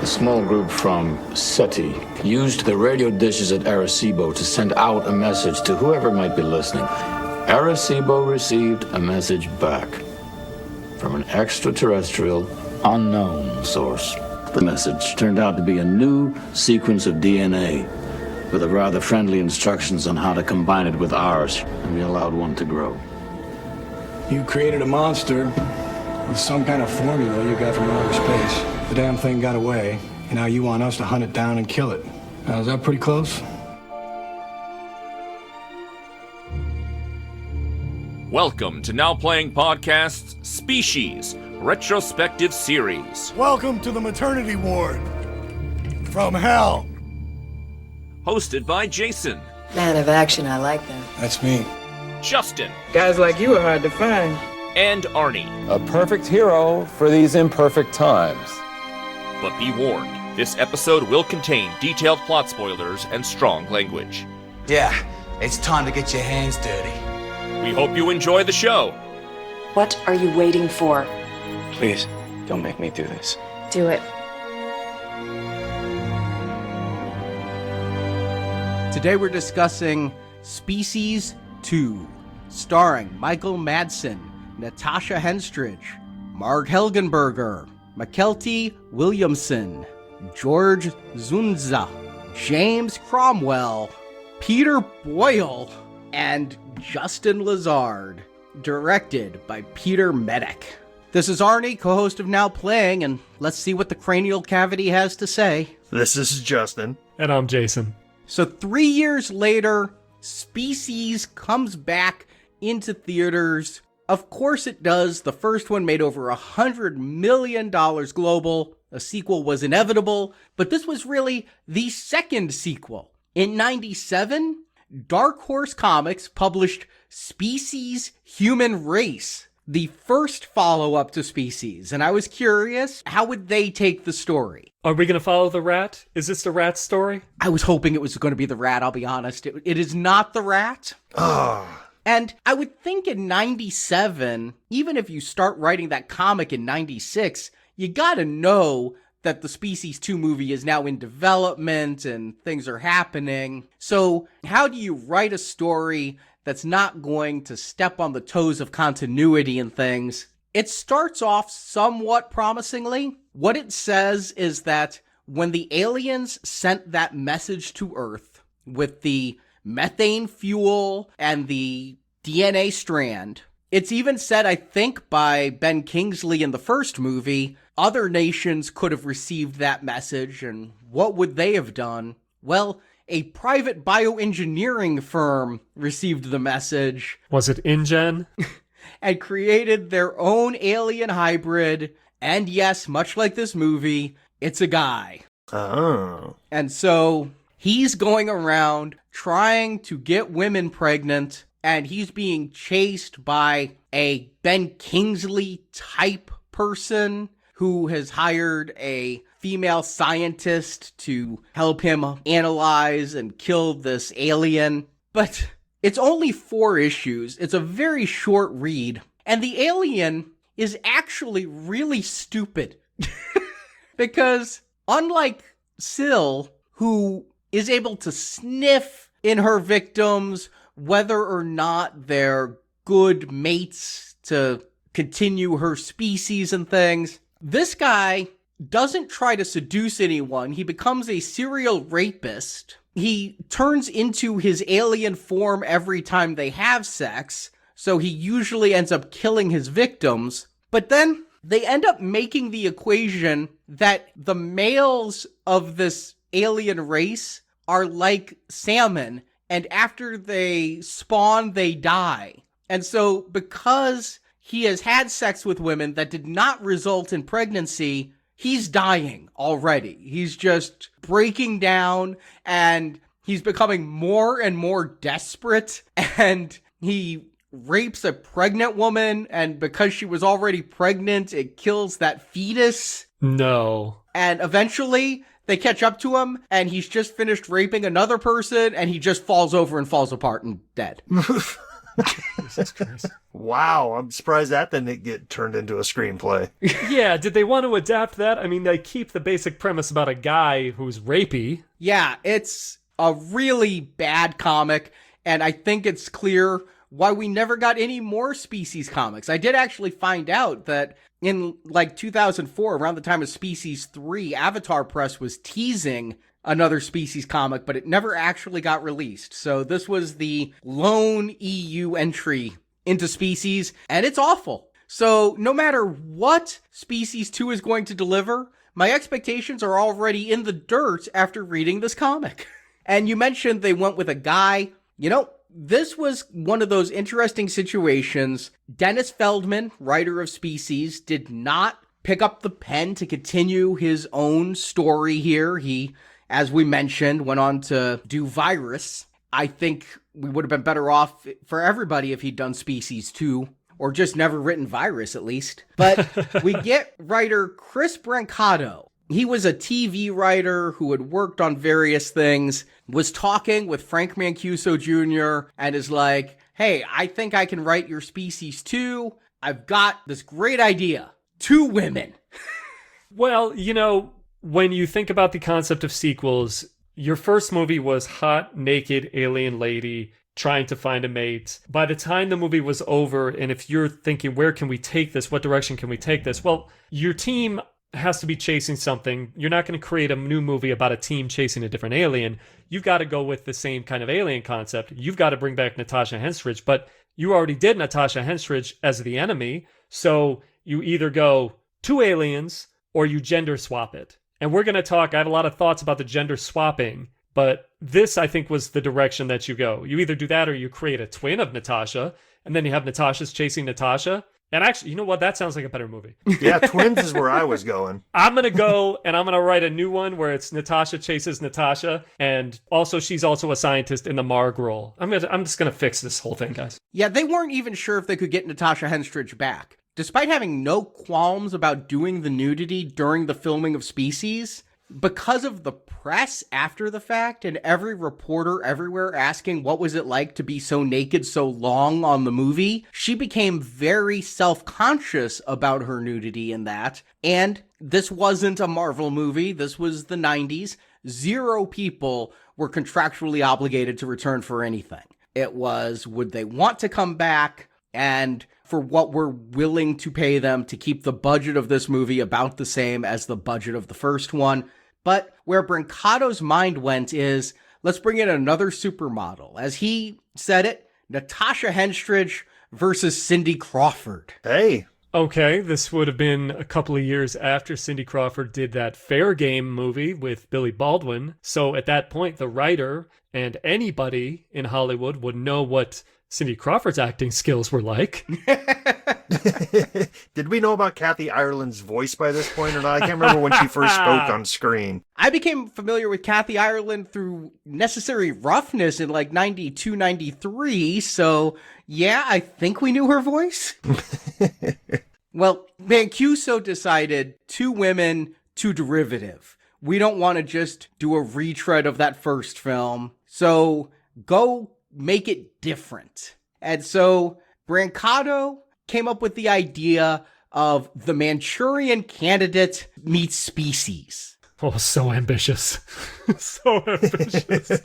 A small group from SETI used the radio dishes at Arecibo to send out a message to whoever might be listening. Arecibo received a message back from an extraterrestrial, unknown source. The message turned out to be a new sequence of DNA with a rather friendly instructions on how to combine it with ours, and we allowed one to grow. You created a monster with some kind of formula you got from outer space. The damn thing got away, and now you want us to hunt it down and kill it. Now, is that pretty close? Welcome to Now Playing Podcast's Species Retrospective Series. Welcome to the maternity ward from hell. Hosted by Jason. Man of action, I like that. That's me. Justin. Guys like you are hard to find. And Arnie. A perfect hero for these imperfect times. But be warned, this episode will contain detailed plot spoilers and strong language. Yeah, it's time to get your hands dirty. We hope you enjoy the show. What are you waiting for? Please, don't make me do this. Do it. Today we're discussing Species 2, starring Michael Madsen, Natasha Henstridge, Marg Helgenberger, Mykelti Williamson, George Zunza, James Cromwell, Peter Boyle, and Justin Lazard, directed by Peter Medic. This is Arnie, co-host of Now Playing, and let's see what the cranial cavity has to say. This is Justin. And I'm Jason. So 3 years later, Species comes back into theaters. Of course it does. The first one made over $100 million global. A sequel was inevitable, but this was really the second sequel. In '97, Dark Horse Comics published Species Human Race, the first follow-up to Species, and I was curious, how would they take the story? Are we going to follow the rat? Is this the rat story? I was hoping it was going to be the rat, I'll be honest. It is not the rat. And I would think in 97, even if you start writing that comic in 96, you gotta know that the Species 2 movie is now in development and things are happening. So how do you write a story that's not going to step on the toes of continuity and things? It starts off somewhat promisingly. What it says is that when the aliens sent that message to Earth with the methane fuel and the DNA strand, it's even said, I think, by Ben Kingsley in the first movie, other nations could have received that message, and what would they have done? Well, a private bioengineering firm received the message. Was it InGen? And created their own alien hybrid, and yes, much like this movie, it's a guy. Oh. And so he's going around trying to get women pregnant, and he's being chased by a Ben Kingsley type person who has hired a female scientist to help him analyze and kill this alien. But it's only 4 issues. It's a very short read. And the alien is actually really stupid. Because unlike Syl, who is able to sniff in her victims whether or not they're good mates to continue her species and things, this guy doesn't try to seduce anyone. He becomes a serial rapist. He turns into his alien form every time they have sex, so he usually ends up killing his victims. But then they end up making the equation that the males of this alien race are like salmon, and after they spawn, they die. And so because he has had sex with women that did not result in pregnancy, he's dying already. He's just breaking down, and he's becoming more and more desperate, and he rapes a pregnant woman, and because she was already pregnant, it kills that fetus. No. And eventually they catch up to him, and he's just finished raping another person, and he just falls over and falls apart and dead. Jesus Christ. Wow, I'm surprised that didn't get turned into a screenplay. Yeah, did they want to adapt that? I mean, they keep the basic premise about a guy who's rapey. Yeah, it's a really bad comic, and I think it's clear why we never got any more Species comics. I did actually find out that in like 2004, around the time of Species 3, Avatar Press was teasing another Species comic, but it never actually got released. So this was the lone EU entry into Species, and it's awful. So no matter what Species 2 is going to deliver, my expectations are already in the dirt after reading this comic. And you mentioned they went with a guy. You know, this was one of those interesting situations. Dennis Feldman, writer of Species, did not pick up the pen to continue his own story here. He, as we mentioned, went on to do Virus. I think we would have been better off for everybody if he'd done Species 2, or just never written Virus at least. But we get writer Chris Brancato. He was a TV writer who had worked on various things, was talking with Frank Mancuso Jr. and is like, hey, I think I can write your Species 2. I've got this great idea. 2 women. Well, you know, when you think about the concept of sequels, your first movie was hot, naked alien lady trying to find a mate. By the time the movie was over, and if you're thinking, where can we take this? What direction can we take this? Well, your team has to be chasing something. You're not going to create a new movie about a team chasing a different alien. You've got to go with the same kind of alien concept. You've got to bring back Natasha Henstridge, but you already did Natasha Henstridge as the enemy. So you either go 2 aliens or you gender swap it. And we're going to talk, I have a lot of thoughts about the gender swapping, but this, I think, was the direction that you go. You either do that or you create a twin of Natasha, and then you have Natasha's chasing Natasha. And actually, you know what? That sounds like a better movie. Yeah, Twins is where I was going. I'm going to go and I'm going to write a new one where it's Natasha chases Natasha. And also, she's also a scientist in the Marg role. I'm just going to fix this whole thing, guys. Yeah, they weren't even sure if they could get Natasha Henstridge back. Despite having no qualms about doing the nudity during the filming of Species, because of the press after the fact and every reporter everywhere asking what was it like to be so naked so long on the movie, she became very self-conscious about her nudity in that. And this wasn't a Marvel movie. This was the 90s. 0 people were contractually obligated to return for anything. It was, would they want to come back? And for what we're willing to pay them to keep the budget of this movie about the same as the budget of the first one. But where Brancato's mind went is, let's bring in another supermodel. As he said it, Natasha Henstridge versus Cindy Crawford. Hey. Okay, this would have been a couple of years after Cindy Crawford did that Fair Game movie with Billy Baldwin. So at that point, the writer and anybody in Hollywood would know what Cindy Crawford's acting skills were like. Did we know about Kathy Ireland's voice by this point or not? I can't remember when she first spoke on screen. I became familiar with Kathy Ireland through Necessary Roughness in like 92, 93. So yeah, I think we knew her voice. Well, Mancuso decided 2 women, 2 derivative. We don't want to just do a retread of that first film. So go make it different. And so Brancato came up with the idea of the Manchurian Candidate meets Species. Oh, so ambitious. So ambitious.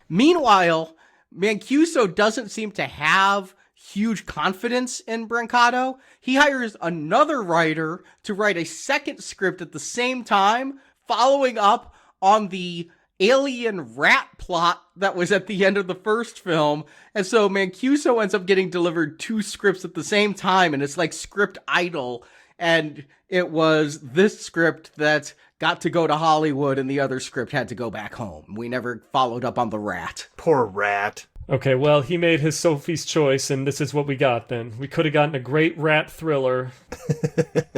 Meanwhile, Mancuso doesn't seem to have huge confidence in Brancato. He hires another writer to write a second script at the same time, following up on the alien rat plot that was at the end of the first film. And so Mancuso ends up getting delivered 2 scripts at the same time, and it's like script idle. And it was this script that got to go to Hollywood and the other script had to go back home. We never followed up on the rat. Poor rat. Okay, well, he made his Sophie's choice, and this is what we got then. We could have gotten a great rat thriller,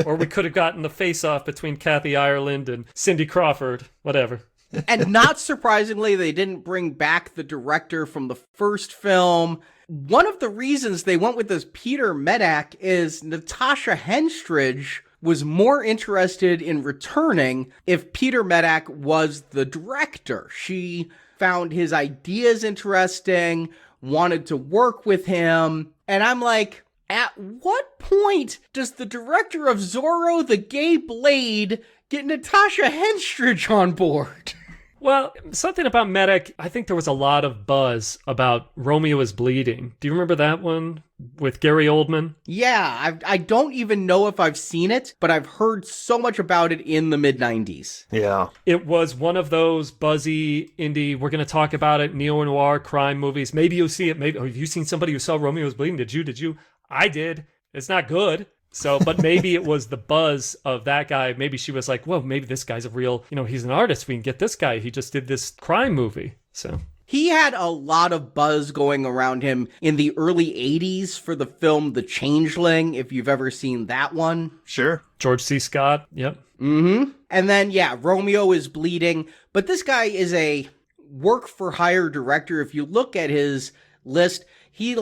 or we could have gotten the face-off between Kathy Ireland and Cindy Crawford. Whatever. And not surprisingly, they didn't bring back the director from the first film. One of the reasons they went with this Peter Medak is Natasha Henstridge was more interested in returning if Peter Medak was the director. She found his ideas interesting, wanted to work with him. And I'm like, at what point does the director of Zorro the Gay Blade get Natasha Henstridge on board? Well, something about Medic, I think there was a lot of buzz about Romeo is Bleeding. Do you remember that one with Gary Oldman? Yeah, I don't even know if I've seen it, but I've heard so much about it in the mid-90s. Yeah. It was one of those buzzy indie, we're going to talk about it, neo-noir crime movies. Maybe you'll see it. Maybe have you seen somebody who saw Romeo is Bleeding? Did you? I did. It's not good. So, but maybe it was the buzz of that guy. Maybe she was like, well, maybe this guy's a real, he's an artist. We can get this guy. He just did this crime movie. So he had a lot of buzz going around him in the early 80s for the film The Changeling, if you've ever seen that one. Sure. George C. Scott. Yep. Mm-hmm. And then, yeah, Romeo is Bleeding. But this guy is a work-for-hire director. If you look at his list, he,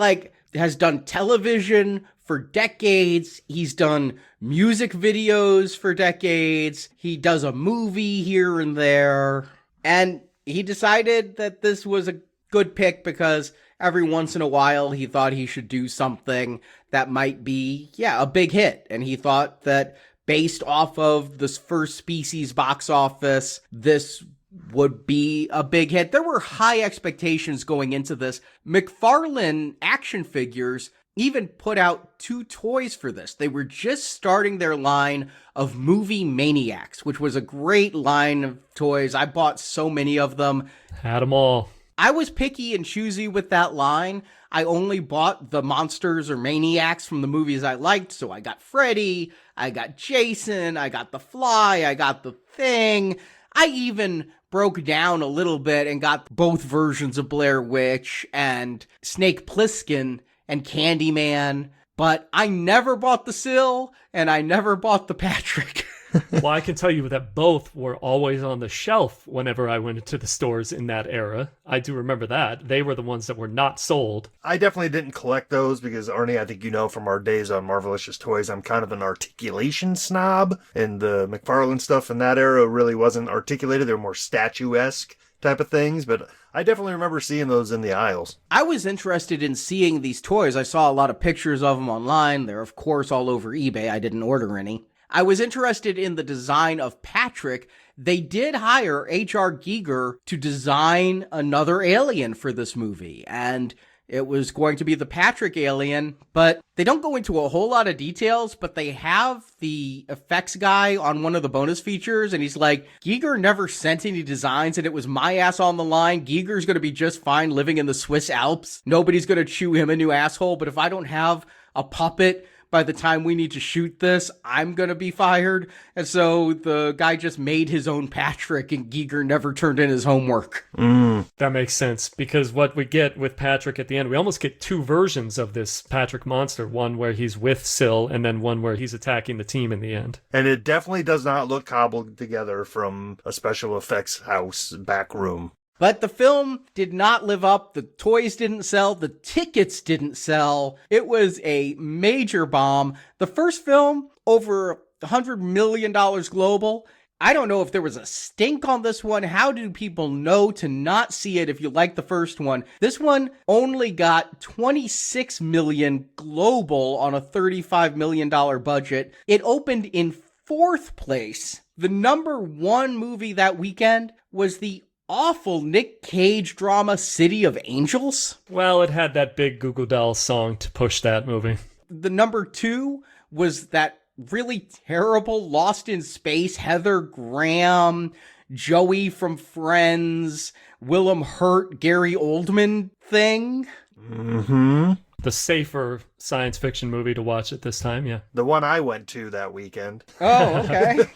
has done television for decades. He's done music videos for decades. He does a movie here and there. And he decided that this was a good pick because every once in a while he thought he should do something that might be, a big hit. And he thought that based off of this first Species box office, this would be a big hit. There were high expectations going into this. McFarlane Action Figures even put out 2 toys for this. They were just starting their line of Movie Maniacs, which was a great line of toys. I bought so many of them. Had them all. I was picky and choosy with that line. I only bought the monsters or maniacs from the movies I liked. So I got Freddy, I got Jason, I got The Fly, I got The Thing. I even broke down a little bit and got both versions of Blair Witch and Snake Plissken and Candyman, but I never bought the Sill and I never bought the Patrick. Well, I can tell you that both were always on the shelf whenever I went into the stores in that era. I do remember that. They were the ones that were not sold. I definitely didn't collect those because, Arnie, I think you know from our days on Marvelicious Toys, I'm kind of an articulation snob, and the McFarlane stuff in that era really wasn't articulated. They were more statuesque type of things, but I definitely remember seeing those in the aisles. I was interested in seeing these toys. I saw a lot of pictures of them online. They're, of course, all over eBay. I didn't order any. I was interested in the design of Patrick. They did hire H.R. Giger to design another alien for this movie, and it was going to be the Patrick alien, but they don't go into a whole lot of details, but they have the effects guy on one of the bonus features, and he's like, Giger never sent any designs, and it was my ass on the line. Giger's going to be just fine living in the Swiss Alps. Nobody's going to chew him a new asshole, but if I don't have a puppet by the time we need to shoot this, I'm going to be fired. And so the guy just made his own Patrick and Giger never turned in his homework. That makes sense, because what we get with Patrick at the end, we almost get 2 versions of this Patrick monster. One where he's with Syl, and then one where he's attacking the team in the end. And it definitely does not look cobbled together from a special effects house back room. But the film did not live up. The toys didn't sell. The tickets didn't sell. It was a major bomb. The first film, over $100 million global. I don't know if there was a stink on this one. How do people know to not see it if you like the first one? This one only got $26 million global on a $35 million budget. It opened in 4th place. The number 1 movie that weekend was the awful Nick Cage drama City of Angels. Well, it had that big Goo Goo Dolls song to push that movie. The number 2 was that really terrible Lost in Space, Heather Graham, Joey from Friends, Willem Hurt, Gary Oldman thing. Mm-hmm. The safer science fiction movie to watch at this time, yeah. The one I went to that weekend. Oh, okay.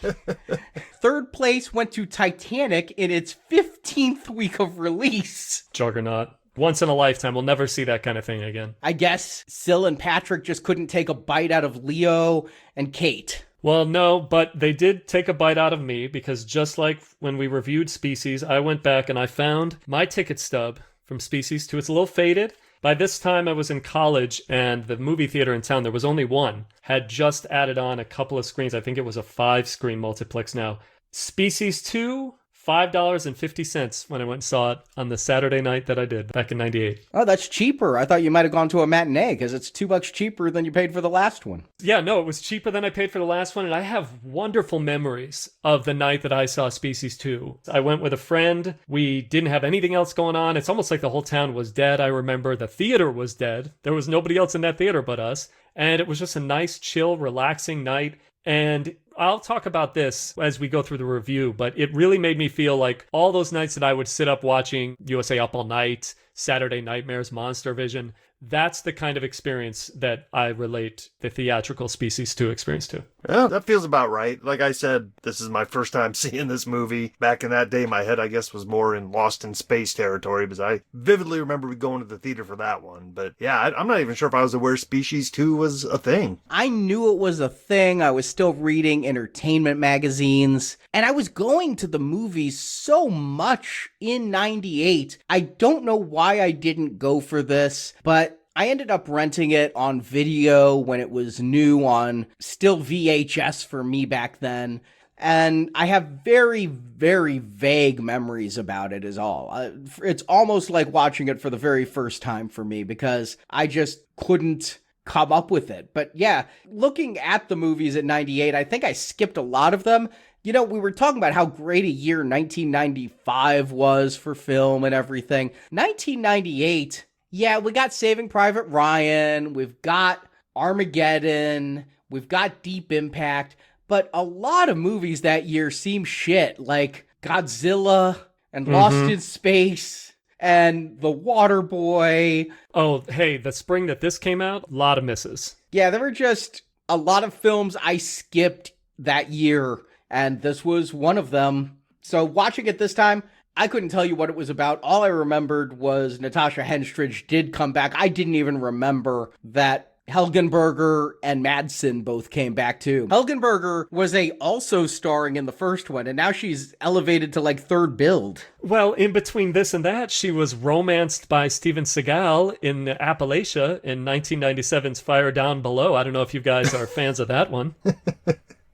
3rd place went to Titanic in its 15th week of release. Juggernaut. Once in a lifetime. We'll never see that kind of thing again. I guess Syl and Patrick just couldn't take a bite out of Leo and Kate. Well, no, but they did take a bite out of me, because just like when we reviewed Species, I went back and I found my ticket stub from Species 2. It's a little faded. By this time, I was in college, and the movie theater in town, there was only one, had just added on a couple of screens. I think it was a 5-screen multiplex now. Species 2, $5.50 when I went and saw it on the Saturday night that I did back in 98. Oh, that's cheaper. I thought you might have gone to a matinee because it's $2 cheaper than you paid for the last one. Yeah, no, it was cheaper than I paid for the last one, and I have wonderful memories of the night that I saw Species 2. I went with a friend. We didn't have anything else going on. It's almost like the whole town was dead. I remember the theater was dead. There was nobody else in that theater but us, and it was just a nice, chill, relaxing night. And I'll talk about this as we go through the review, but it really made me feel like all those nights that I would sit up watching USA Up All Night, Saturday Nightmares, Monster Vision, that's the kind of experience that I relate the theatrical Species 2 experience to. Yeah, that feels about right. Like I said, this is my first time seeing this movie. Back in that day, my head, I guess, was more in Lost in Space territory, because I vividly remember going to the theater for that one. But yeah, I'm not even sure if I was aware Species 2 was a thing. I knew it was a thing. I was still reading entertainment magazines, and I was going to the movies so much in 98. I don't know why I didn't go for this, but I ended up renting it on video when it was new on still VHS for me back then. And I have very, very vague memories about it is all. It's almost like watching it for the very first time for me because I just couldn't come up with it. But yeah, looking at the movies at 98, I think I skipped a lot of them. You know, we were talking about how great a year 1995 was for film and everything. 1998... yeah, we got Saving Private Ryan, we've got Armageddon, we've got Deep Impact, but a lot of movies that year seem shit, like Godzilla and Lost in Space and The Waterboy. Oh, hey, the spring that this came out, a lot of misses. Yeah, there were just a lot of films I skipped that year, and this was one of them. So watching it this time, I couldn't tell you what it was about. All I remembered was Natasha Henstridge did come back. I didn't even remember that Helgenberger and Madsen both came back too. Helgenberger was also starring in the first one, and now she's elevated to like third build. Well, in between this and that, she was romanced by Steven Seagal in Appalachia in 1997's Fire Down Below. I don't know if you guys are fans of that one.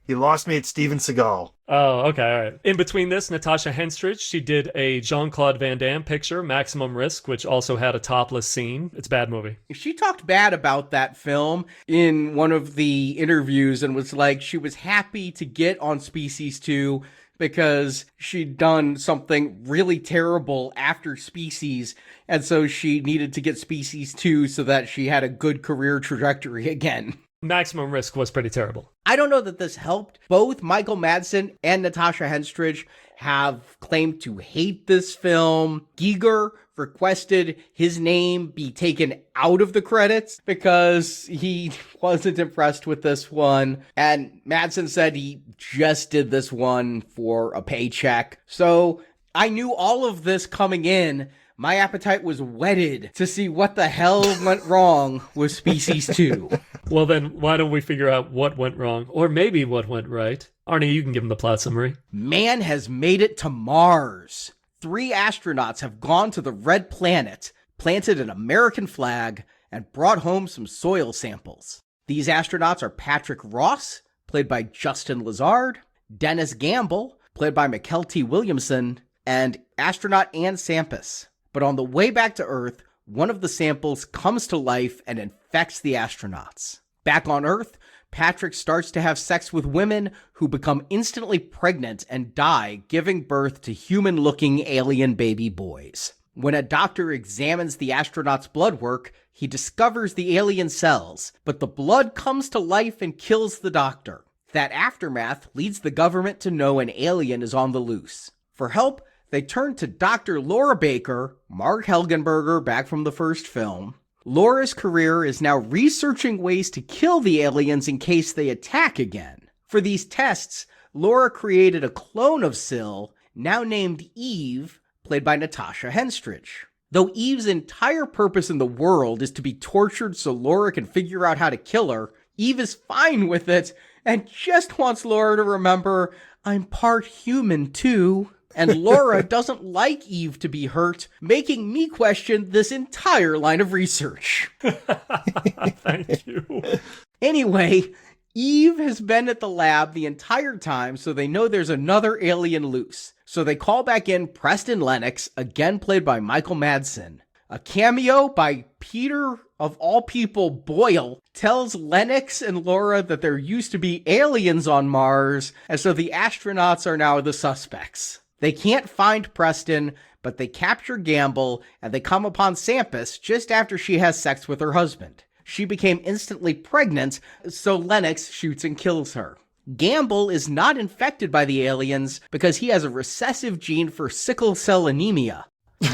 You lost me at Steven Seagal. Oh, okay, all right. In between this, Natasha Henstridge, she did a Jean-Claude Van Damme picture, Maximum Risk, which also had a topless scene. It's a bad movie. She talked bad about that film in one of the interviews and was like she was happy to get on Species 2 because she'd done something really terrible after Species, and so she needed to get Species 2 so that she had a good career trajectory again. Maximum Risk was pretty terrible. I don't know that this helped. Both Michael Madsen and Natasha Henstridge have claimed to hate this film. Giger requested his name be taken out of the credits because he wasn't impressed with this one. And Madsen said he just did this one for a paycheck. So I knew all of this coming in. My appetite was whetted to see what the hell went wrong with Species 2. Well, then, why don't we figure out what went wrong? Or maybe what went right? Arnie, you can give him the plot summary. Man has made it to Mars. 3 astronauts have gone to the Red Planet, planted an American flag, and brought home some soil samples. These astronauts are Patrick Ross, played by Justin Lazard, Dennis Gamble, played by McKelty Williamson, and astronaut Ann Sampis. But on the way back to Earth, one of the samples comes to life and infects the astronauts. Back on Earth, Patrick starts to have sex with women who become instantly pregnant and die, giving birth to human-looking alien baby boys. When a doctor examines the astronauts' blood work, he discovers the alien cells, but the blood comes to life and kills the doctor. That aftermath leads the government to know an alien is on the loose. For help, they turn to Dr. Laura Baker, Mark Helgenberger back from the first film. Laura's career is now researching ways to kill the aliens in case they attack again. For these tests, Laura created a clone of Syl, now named Eve, played by Natasha Henstridge. Though Eve's entire purpose in the world is to be tortured so Laura can figure out how to kill her, Eve is fine with it and just wants Laura to remember, I'm part human too. And Laura doesn't like Eve to be hurt, making me question this entire line of research. Thank you. Anyway, Eve has been at the lab the entire time, so they know there's another alien loose. So they call back in Preston Lennox, again played by Michael Madsen. A cameo by Peter, of all people, Boyle, tells Lennox and Laura that there used to be aliens on Mars, and so the astronauts are now the suspects. They can't find Preston, but they capture Gamble, and they come upon Sampus just after she has sex with her husband. She became instantly pregnant, so Lennox shoots and kills her. Gamble is not infected by the aliens because he has a recessive gene for sickle cell anemia.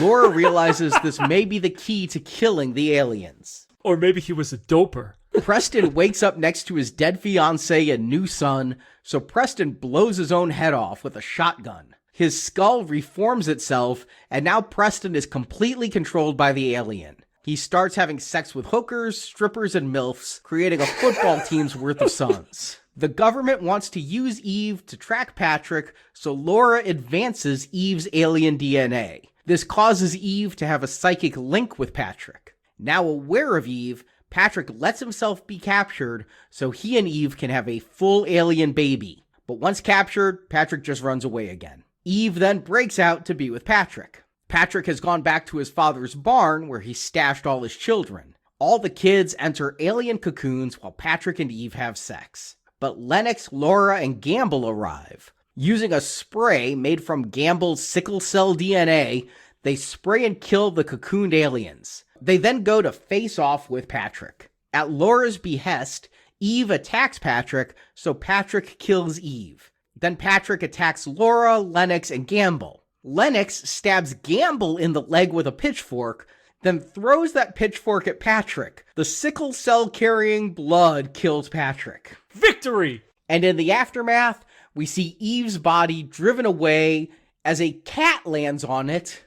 Laura realizes this may be the key to killing the aliens. Or maybe he was a doper. Preston wakes up next to his dead fiancée and new son, so Preston blows his own head off with a shotgun. His skull reforms itself, and now Preston is completely controlled by the alien. He starts having sex with hookers, strippers, and MILFs, creating a football team's worth of sons. The government wants to use Eve to track Patrick, so Laura advances Eve's alien DNA. This causes Eve to have a psychic link with Patrick. Now aware of Eve, Patrick lets himself be captured so he and Eve can have a full alien baby. But once captured, Patrick just runs away again. Eve then breaks out to be with Patrick. Patrick has gone back to his father's barn where he stashed all his children. All the kids enter alien cocoons while Patrick and Eve have sex. But Lennox, Laura, and Gamble arrive. Using a spray made from Gamble's sickle cell DNA, they spray and kill the cocooned aliens. They then go to face off with Patrick. At Laura's behest, Eve attacks Patrick, so Patrick kills Eve. Then Patrick attacks Laura, Lennox, and Gamble. Lennox stabs Gamble in the leg with a pitchfork, then throws that pitchfork at Patrick. The sickle cell carrying blood kills Patrick. Victory! And in the aftermath, we see Eve's body driven away as a cat lands on it.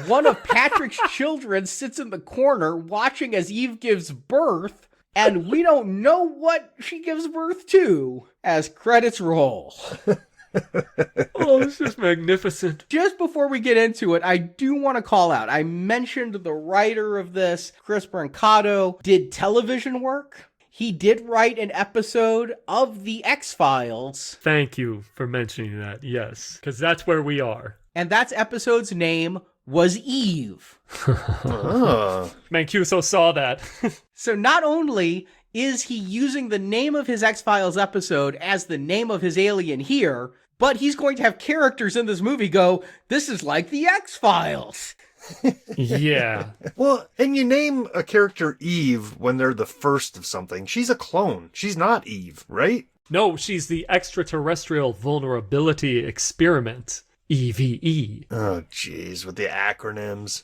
One of Patrick's children sits in the corner watching as Eve gives birth, and we don't know what she gives birth to as credits roll. Oh, this is magnificent. Just before we get into it, I do want to call out, I mentioned the writer of this, Chris Brancato, did television work. He did write an episode of The X-Files. Thank you for mentioning that, yes, because that's where we are. And that episode's name was Eve. Mancuso saw that. So not only is he using the name of his X-Files episode as the name of his alien here, but he's going to have characters in this movie go, this is like the X-Files. Yeah. Well, and you name a character Eve when they're the first of something. She's a clone. She's not Eve, right? No, she's the extraterrestrial vulnerability experiment. EVE. Oh, jeez, with the acronyms.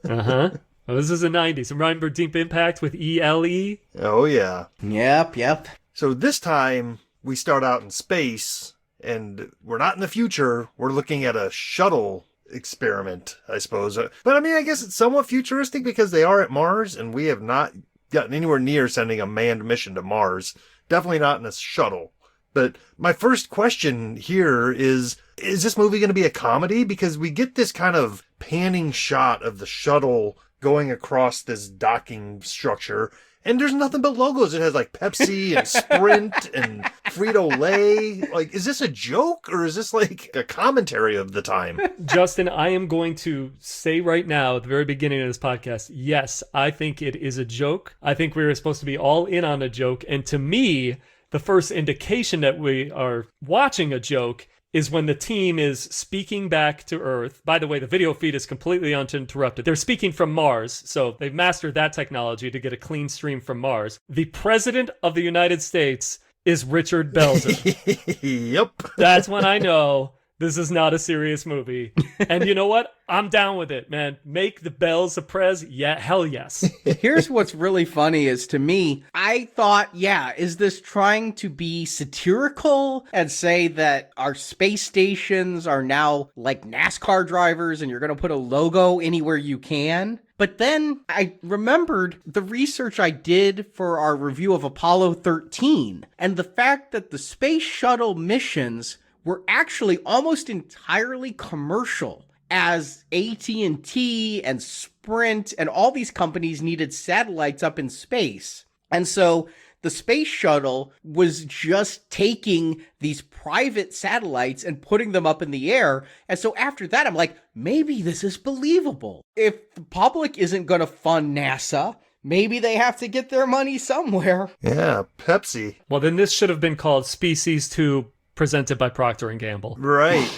Uh-huh. Oh, this is the 90s. Remember Deep Impact with ELE? Oh, yeah. Yep. So this time, we start out in space, and we're not in the future. We're looking at a shuttle experiment, I suppose. But I mean, I guess it's somewhat futuristic because they are at Mars, and we have not gotten anywhere near sending a manned mission to Mars. Definitely not in a shuttle. But my first question here is this movie going to be a comedy? Because we get this kind of panning shot of the shuttle going across this docking structure, and there's nothing but logos. It has like Pepsi and Sprint and Frito-Lay. Like, is this a joke or is this like a commentary of the time? Justin, I am going to say right now at the very beginning of this podcast, yes, I think it is a joke. I think we were supposed to be all in on a joke. And to me, the first indication that we are watching a joke is when the team is speaking back to Earth. By the way, the video feed is completely uninterrupted. They're speaking from Mars, so they've mastered that technology to get a clean stream from Mars. The President of the United States is Richard Belzer. Yep. That's when I know this is not a serious movie. And you know what? I'm down with it, man. Make the bells a prez? Yeah, hell yes. Here's what's really funny is, to me, I thought, is this trying to be satirical and say that our space stations are now like NASCAR drivers and you're going to put a logo anywhere you can? But then I remembered the research I did for our review of Apollo 13 and the fact that the space shuttle missions were actually almost entirely commercial, as AT&T and Sprint and all these companies needed satellites up in space. And so The space shuttle was just taking these private satellites and putting them up in the air. And so after that, I'm like, maybe this is believable. If the public isn't going to fund NASA, maybe they have to get their money somewhere. Yeah, Pepsi. Well, then this should have been called Species 2, presented by Procter & Gamble. Right.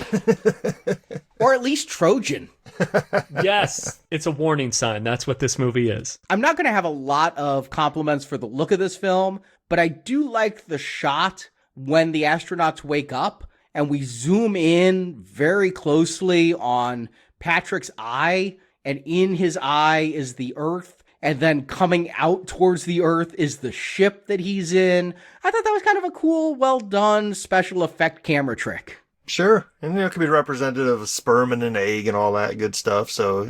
Or at least Trojan. Yes, it's a warning sign. That's what this movie is. I'm not going to have a lot of compliments for the look of this film, but I do like the shot when the astronauts wake up and we zoom in very closely on Patrick's eye, and in his eye is the Earth, and then coming out towards the Earth is the ship that he's in. I thought that was kind of a cool, well-done special effect camera trick. Sure. And it could be representative of a sperm and an egg and all that good stuff. So,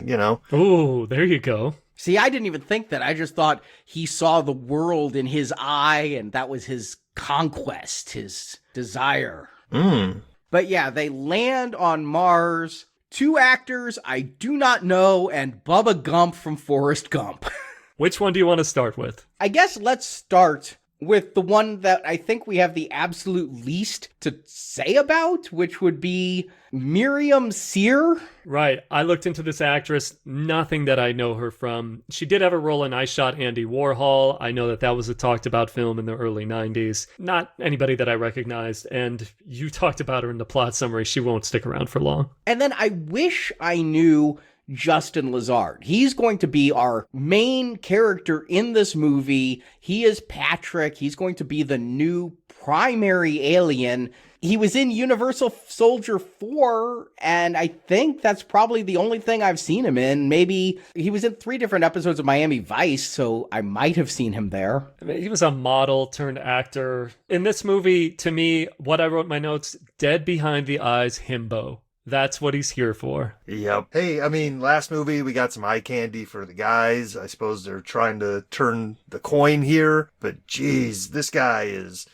Ooh, there you go. See, I didn't even think that. I just thought he saw the world in his eye, and that was his conquest, his desire. But yeah, they land on Mars. 2 actors I do not know, and Bubba Gump from Forrest Gump. Which one do you want to start with? I guess let's start with the one that I think we have the absolute least to say about, which would be Miriam Sear. Right. I looked into this actress, nothing that I know her from. She did have a role in I Shot Andy Warhol. I know that was a talked about film in the early 90s. Not anybody that I recognized. And you talked about her in the plot summary. She won't stick around for long. And then I wish I knew Justin Lazard. He's going to be our main character in this movie. He is Patrick. He's going to be the new primary alien. He was in Universal Soldier 4, and I think that's probably the only thing I've seen him in. Maybe he was in 3 different episodes of Miami Vice, so I might have seen him there. I mean, he was a model turned actor. In this movie, to me, what I wrote in my notes, dead behind the eyes himbo. That's what he's here for. Yep. Hey, I mean, last movie, we got some eye candy for the guys. I suppose they're trying to turn the coin here. But geez, this guy is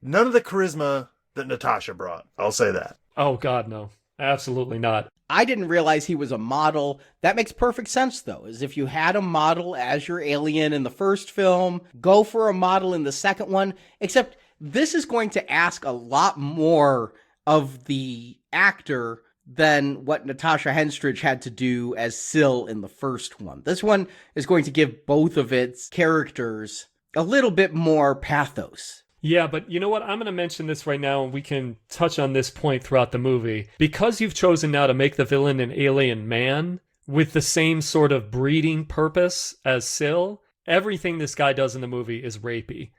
none of the charisma that Natasha brought. I'll say that. Oh, God, no. Absolutely not. I didn't realize he was a model. That makes perfect sense, though, is if you had a model as your alien in the first film, go for a model in the second one. Except this is going to ask a lot more of the actor than what Natasha Henstridge had to do as Syl in the first one. This one is going to give both of its characters a little bit more pathos. Yeah, but you know what? I'm going to mention this right now, and we can touch on this point throughout the movie. Because you've chosen now to make the villain an alien man with the same sort of breeding purpose as Syl, everything this guy does in the movie is rapey.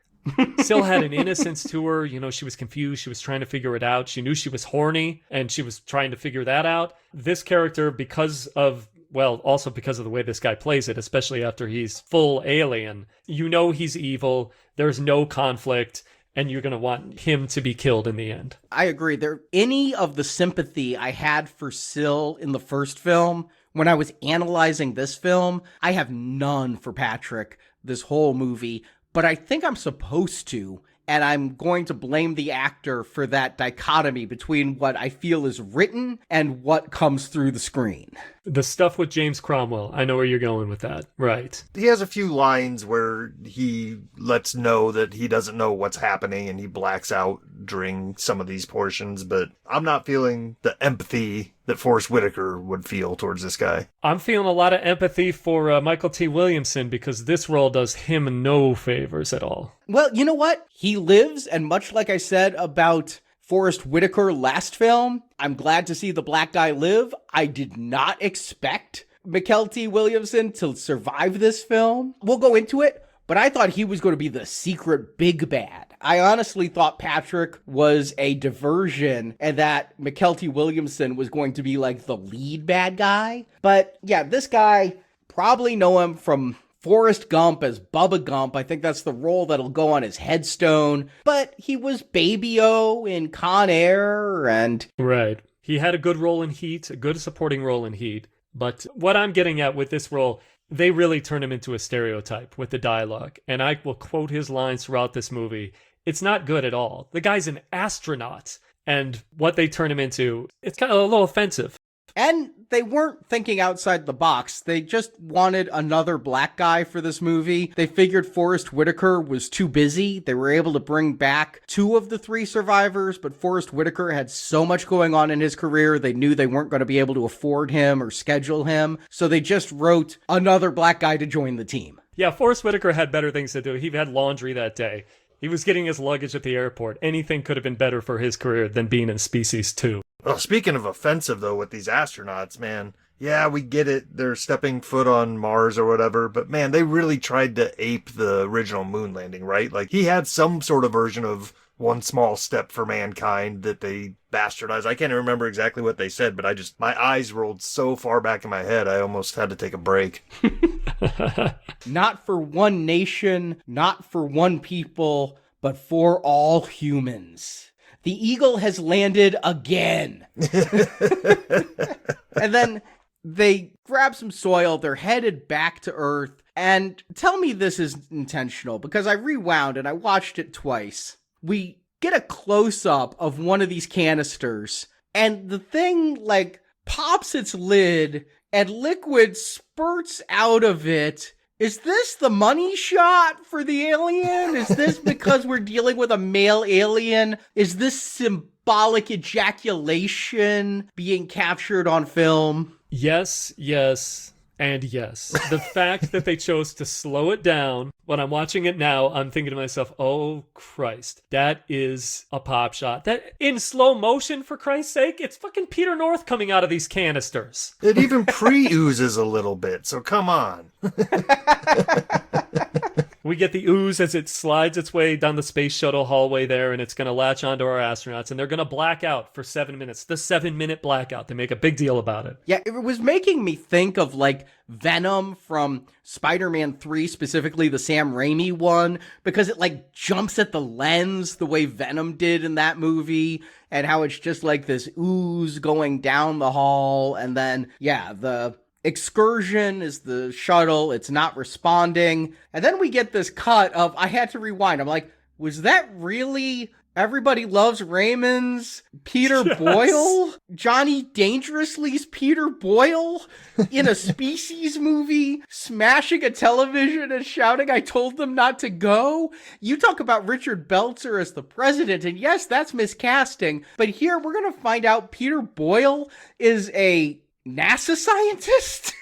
Syl had an innocence to her. She was confused. She was trying to figure it out. She knew she was horny, and she was trying to figure that out. This character, also because of the way this guy plays it, especially after he's full alien, he's evil. There's no conflict, and you're going to want him to be killed in the end. I agree. Any of the sympathy I had for Syl in the first film, when I was analyzing this film, I have none for Patrick this whole movie. But I think I'm supposed to, and I'm going to blame the actor for that dichotomy between what I feel is written and what comes through the screen. The stuff with James Cromwell, I know where you're going with that. Right. He has a few lines where he lets know that he doesn't know what's happening and he blacks out during some of these portions, but I'm not feeling the empathy that Forrest Whitaker would feel towards this guy. I'm feeling a lot of empathy for Michael T. Williamson because this role does him no favors at all. Well, you know what? He lives, and much like I said about Forrest Whitaker last film, I'm glad to see the black guy live. I did not expect Michael T. Williamson to survive this film. We'll go into it, but I thought he was going to be the secret big bad. I honestly thought Patrick was a diversion and that Michael T. Williamson was going to be like the lead bad guy. But yeah, this guy, probably know him from Forrest Gump as Bubba Gump. I think that's the role that'll go on his headstone. But he was Baby-O in Con Air and... Right. He had a good role in Heat, a good supporting role in Heat. But what I'm getting at with this role, they really turn him into a stereotype with the dialogue. And I will quote his lines throughout this movie. It's not good at all. The guy's an astronaut. And what they turn him into, it's kind of a little offensive. And they weren't thinking outside the box. They just wanted another black guy for this movie. They figured Forrest Whitaker was too busy. They were able to bring back 2 of the 3 survivors, but Forrest Whitaker had so much going on in his career, they knew they weren't going to be able to afford him or schedule him. So they just wrote another black guy to join the team. Yeah, Forrest Whitaker had better things to do. He had laundry that day. He was getting his luggage at the airport. Anything could have been better for his career than being in Species 2. Well, speaking of offensive, though, with these astronauts, man, yeah, we get it. They're stepping foot on Mars or whatever, but man, they really tried to ape the original moon landing, right? Like, he had some sort of version of one small step for mankind that they bastardized. I can't remember exactly what they said, but my eyes rolled so far back in my head, I almost had to take a break. Not for one nation, not for one people, but for all humans. The Eagle has landed again. And then they grab some soil, they're headed back to Earth, and tell me this is intentional, because I rewound and I watched it twice. We get a close-up of one of these canisters, and the thing, pops its lid, and liquid spurts out of it. Is this the money shot for the alien? Is this because we're dealing with a male alien? Is this symbolic ejaculation being captured on film? Yes, and yes. The fact that they chose to slow it down, when I'm watching it now, I'm thinking to myself, oh Christ, that is a pop shot. That in slow motion, for Christ's sake, it's fucking Peter North coming out of these canisters. It even pre-oozes a little bit, so come on. We get the ooze as it slides its way down the space shuttle hallway there, and it's going to latch onto our astronauts, and they're going to black out for 7 minutes. The 7-minute blackout. They make a big deal about it. Yeah, it was making me think of, Venom from Spider-Man 3, specifically the Sam Raimi one, because it, jumps at the lens the way Venom did in that movie, and how it's just this ooze going down the hall, and then, yeah, the excursion is the shuttle, it's not responding, and then we get this cut of, I had to rewind, I'm like, was that really Everybody Loves Raymond's Peter Boyle? Johnny Dangerously's Peter Boyle in a Species movie, smashing a television and shouting, I told them not to go? You talk about Richard Belzer as the president, and yes, that's miscasting, but here we're gonna find out Peter Boyle is a NASA scientist?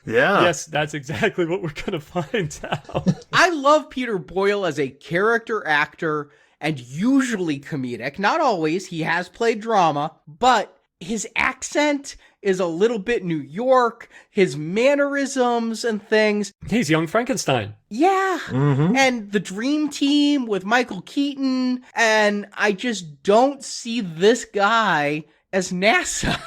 Yeah. Yes, that's exactly what we're going to find out. I love Peter Boyle as a character actor, and usually comedic. Not always, he has played drama, but his accent is a little bit New York, his mannerisms and things. He's young Frankenstein. Yeah. Mm-hmm. And the Dream Team with Michael Keaton, and I just don't see this guy as NASA.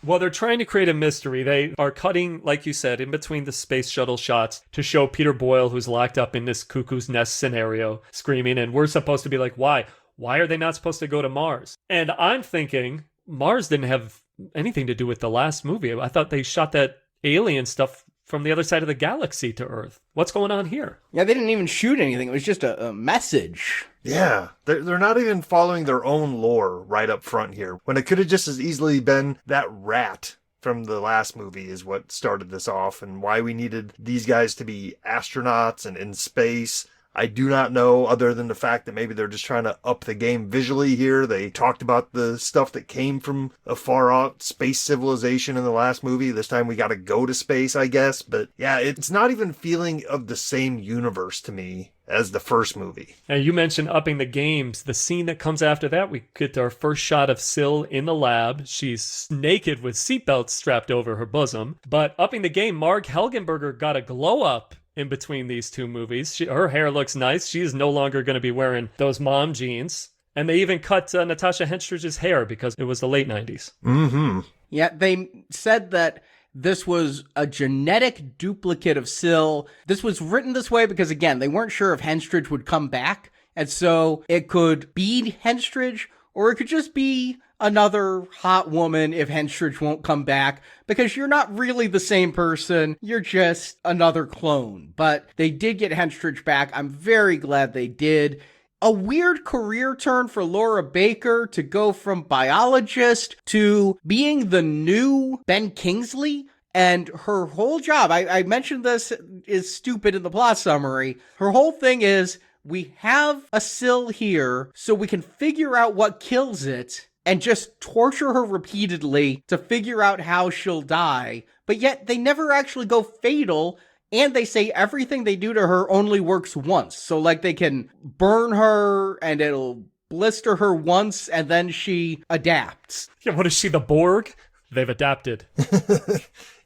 Well, they're trying to create a mystery. They are cutting, like you said, in between the space shuttle shots to show Peter Boyle, who's locked up in this cuckoo's nest scenario, screaming, and we're supposed to be like, why? Why are they not supposed to go to Mars? And I'm thinking, Mars didn't have anything to do with the last movie. I thought they shot that alien stuff from the other side of the galaxy to Earth. What's going on here? Yeah, they didn't even shoot anything. It was just a message. Yeah, they're not even following their own lore right up front here, when it could have just as easily been that rat from the last movie is what started this off, and why we needed these guys to be astronauts and in space. I do not know, other than the fact that maybe they're just trying to up the game visually here. They talked about the stuff that came from a far-out space civilization in the last movie. This time we got to go to space, I guess. But yeah, it's not even feeling of the same universe to me as the first movie. And you mentioned upping the games. The scene that comes after that, we get our first shot of Syl in the lab. She's naked with seatbelts strapped over her bosom. But upping the game, Marg Helgenberger got a glow up in between these two movies. Her hair looks nice. She is no longer going to be wearing those mom jeans. And they even cut Natasha Henstridge's hair because it was the late 90s. Mm-hmm. Yeah, they said that this was a genetic duplicate of Syl. This was written this way because, again, they weren't sure if Henstridge would come back. And so it could be Henstridge, or it could just be another hot woman if Henstridge won't come back, because you're not really the same person. You're just another clone. But they did get Henstridge back. I'm very glad they did. a weird career turn for Laura Baker to go from biologist to being the new Ben Kingsley. And her whole job, I mentioned this is stupid in the plot summary. Her whole thing is, we have a sill here so we can figure out what kills it and just torture her repeatedly to figure out how she'll die. But yet they never actually go fatal, and they say everything they do to her only works once. So like they can burn her and it'll blister her once and then she adapts. Yeah, what is she, the Borg? They've adapted.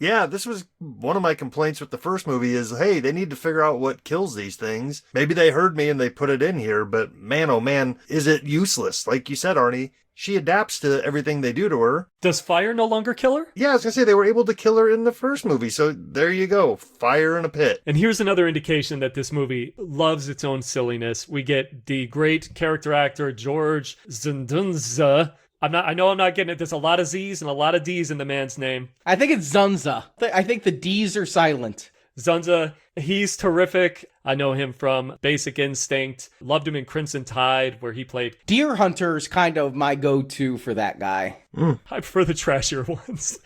Yeah, this was one of my complaints with the first movie is, hey, they need to figure out what kills these things. Maybe they heard me and they put it in here, but man, oh man, is it useless. Like you said, Arnie, she adapts to everything they do to her. Does fire no longer kill her? Yeah, I was going to say, they were able to kill her in the first movie, so there you go. Fire in a pit. And here's another indication that this movie loves its own silliness. We get the great character actor George Zundunza. I know I'm not getting it. There's a lot of Z's and a lot of D's in the man's name. I think it's Zunza. I think the D's are silent. Zunza, he's terrific. I know him from Basic Instinct. Loved him in Crimson Tide, where he played... Deer Hunter's kind of my go-to for that guy. I prefer the trashier ones.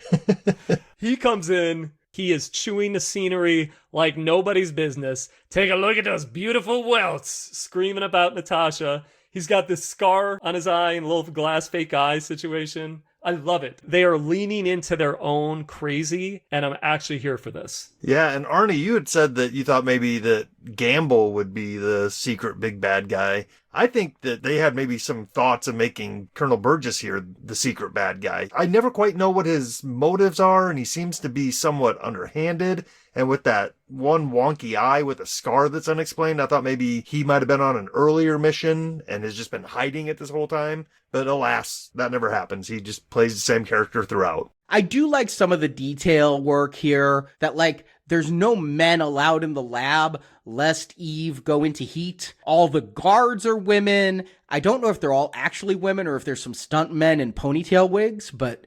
He comes in, he is chewing the scenery like nobody's business. Take a look at those beautiful welts, screaming about Natasha. He's got this scar on his eye and a little glass fake eye situation. I love it. They are leaning into their own crazy, and I'm actually here for this. Yeah, and Arnie, you had said that you thought maybe that Gamble would be the secret big bad guy. I think that they had maybe some thoughts of making Colonel Burgess here the secret bad guy. I never quite know what his motives are, and he seems to be somewhat underhanded. And with that one wonky eye with a scar that's unexplained, I thought maybe he might have been on an earlier mission and has just been hiding it this whole time. But alas, that never happens. He just plays the same character throughout. I do like some of the detail work here, that like there's no men allowed in the lab lest Eve go into heat. All the guards are women. I don't know if they're all actually women or if there's some stunt men in ponytail wigs, but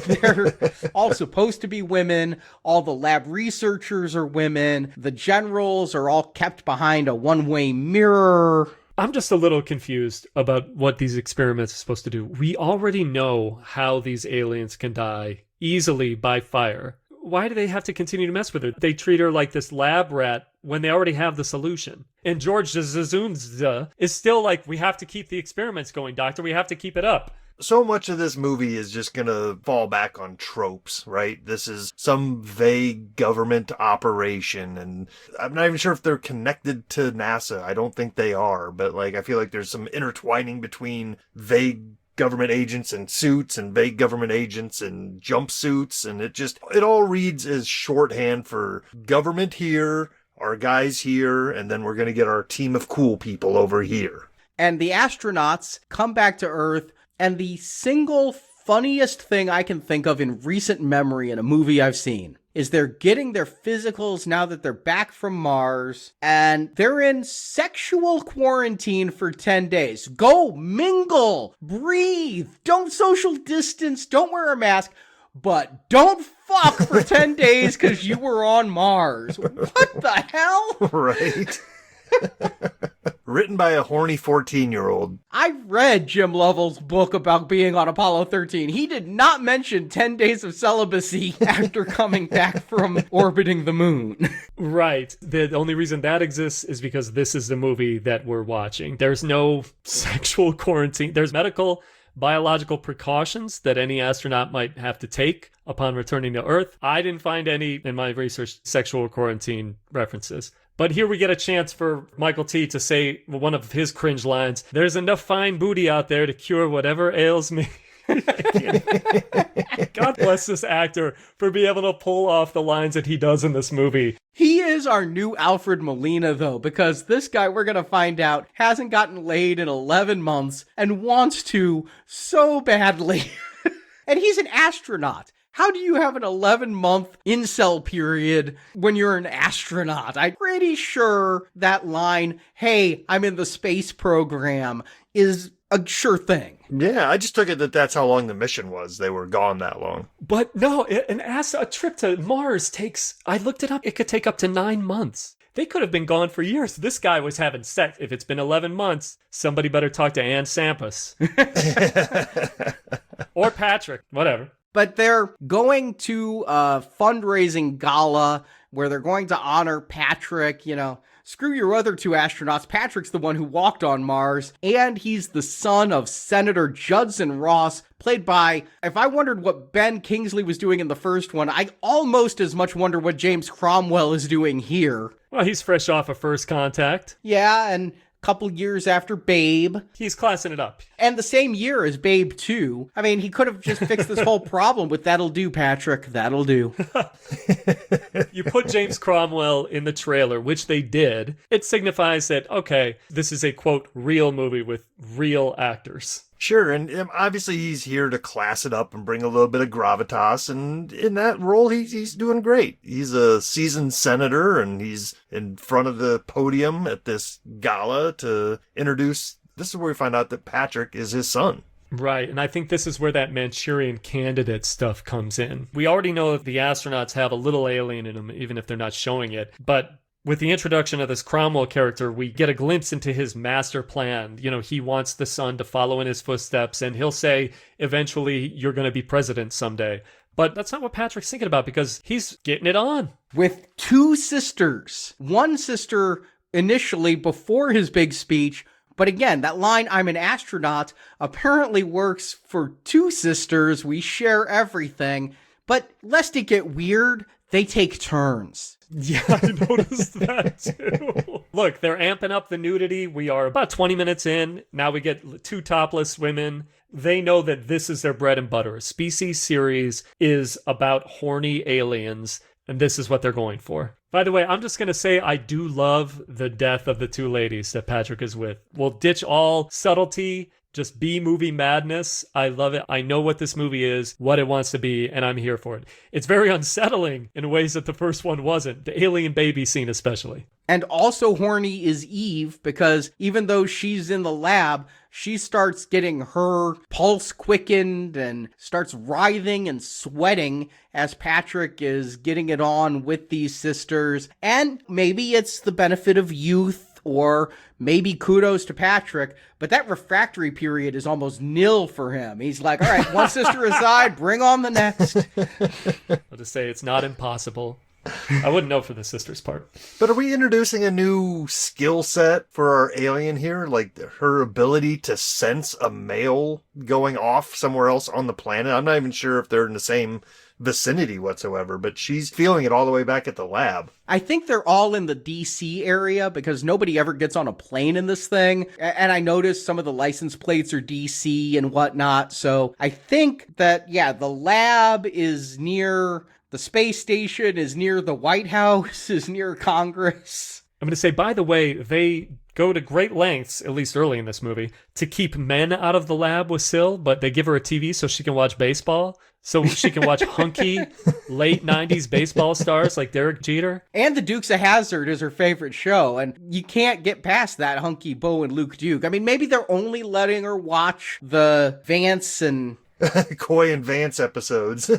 they're all supposed to be women. All the lab researchers are women. The generals are all kept behind a one-way mirror. I'm just a little confused about what these experiments are supposed to do. We already know how these aliens can die easily by fire. Why do they have to continue to mess with her? They treat her like this lab rat when they already have the solution. And George Zazunza is still like, we have to keep the experiments going, Doctor. We have to keep it up. So much of this movie is just going to fall back on tropes, right? This is some vague government operation, and I'm not even sure if they're connected to NASA. I don't think they are, but like I feel like there's some intertwining between vague government agents in suits and vague government agents in jumpsuits, and it all reads as shorthand for government here, our guys here, and then we're going to get our team of cool people over here. And the astronauts come back to Earth, and the single funniest thing I can think of in recent memory in a movie I've seen is they're getting their physicals now that they're back from Mars, and they're in sexual quarantine for 10 days. Go mingle, breathe, don't social distance, don't wear a mask, but don't fuck for 10 days because you were on Mars. What the hell? Right. Written by a horny 14-year-old. I read Jim Lovell's book about being on Apollo 13. He did not mention 10 days of celibacy after coming back from orbiting the moon. Right. The only reason that exists is because this is the movie that we're watching. There's no sexual quarantine. There's medical, biological precautions that any astronaut might have to take upon returning to Earth. I didn't find any in my research sexual quarantine references. But here we get a chance for Michael T. to say one of his cringe lines. There's enough fine booty out there to cure whatever ails me. God bless this actor for being able to pull off the lines that he does in this movie. He is our new Alfred Molina, though, because this guy, we're going to find out, hasn't gotten laid in 11 months and wants to so badly. And he's an astronaut. How do you have an 11-month incel period when you're an astronaut? I'm pretty sure that line, hey, I'm in the space program, is a sure thing. Yeah, I just took it that that's how long the mission was. They were gone that long. But no, a trip to Mars takes, I looked it up, it could take up to 9 months. They could have been gone for years. This guy was having sex. If it's been 11 months, somebody better talk to Ann Sampas. Or Patrick, whatever. But they're going to a fundraising gala where they're going to honor Patrick. You know, screw your other two astronauts. Patrick's the one who walked on Mars, and he's the son of Senator Judson Ross, played by, if I wondered what Ben Kingsley was doing in the first one, I almost as much wonder what James Cromwell is doing here. Well, he's fresh off of First Contact. Yeah, and couple years after Babe. He's classing it up. And the same year as Babe 2. I mean, he could have just fixed this whole problem with "That'll do, Patrick, that'll do." You put James Cromwell in the trailer, which they did. It signifies that, okay, this is a, quote, real movie with real actors. Sure, and obviously he's here to class it up and bring a little bit of gravitas, and in that role he's doing great. He's a seasoned senator, and he's in front of the podium at this gala to introduce, this is where we find out that Patrick is his son. Right, and I think this is where that Manchurian Candidate stuff comes in. We already know that the astronauts have a little alien in them, even if they're not showing it, but with the introduction of this Cromwell character, we get a glimpse into his master plan. You know, he wants the son to follow in his footsteps, and he'll say, eventually, you're going to be president someday. But that's not what Patrick's thinking about, because he's getting it on. With two sisters. One sister initially before his big speech, but again, that line, "I'm an astronaut," apparently works for two sisters. We share everything. But lest it get weird, they take turns. Yeah, I noticed that too. Look, they're amping up the nudity. We are about 20 minutes in. Now we get two topless women. They know that this is their bread and butter. A Species series is about horny aliens, and this is what they're going for. By the way, I'm just going to say I do love the death of the two ladies that Patrick is with. We'll ditch all subtlety, just B-movie madness. I love it. I know what this movie is, what it wants to be, and I'm here for it. It's very unsettling in ways that the first one wasn't. The alien baby scene especially. And also horny is Eve, because even though she's in the lab, she starts getting her pulse quickened and starts writhing and sweating as Patrick is getting it on with these sisters. And maybe it's the benefit of youth, or maybe kudos to Patrick, but that refractory period is almost nil for him. He's like, all right, one sister aside, bring on the next. I'll just say it's not impossible. I wouldn't know for the sister's part. But are we introducing a new skill set for our alien here? Like her ability to sense a male going off somewhere else on the planet? I'm not even sure if they're in the same vicinity whatsoever, but she's feeling it all the way back at the lab. I think they're all in the DC area because nobody ever gets on a plane in this thing. And I noticed some of the license plates are DC and whatnot. So I think that, yeah, the lab is near the space station, is near the White House, is near Congress. I'm going to say, by the way, they go to great lengths, at least early in this movie, to keep men out of the lab with Syl, but they give her a TV so she can watch baseball. So she can watch hunky late 90s baseball stars like Derek Jeter. And the Dukes of Hazzard is her favorite show. And you can't get past that hunky Bo and Luke Duke. I mean, maybe they're only letting her watch the Vance and Coy and Vance episodes.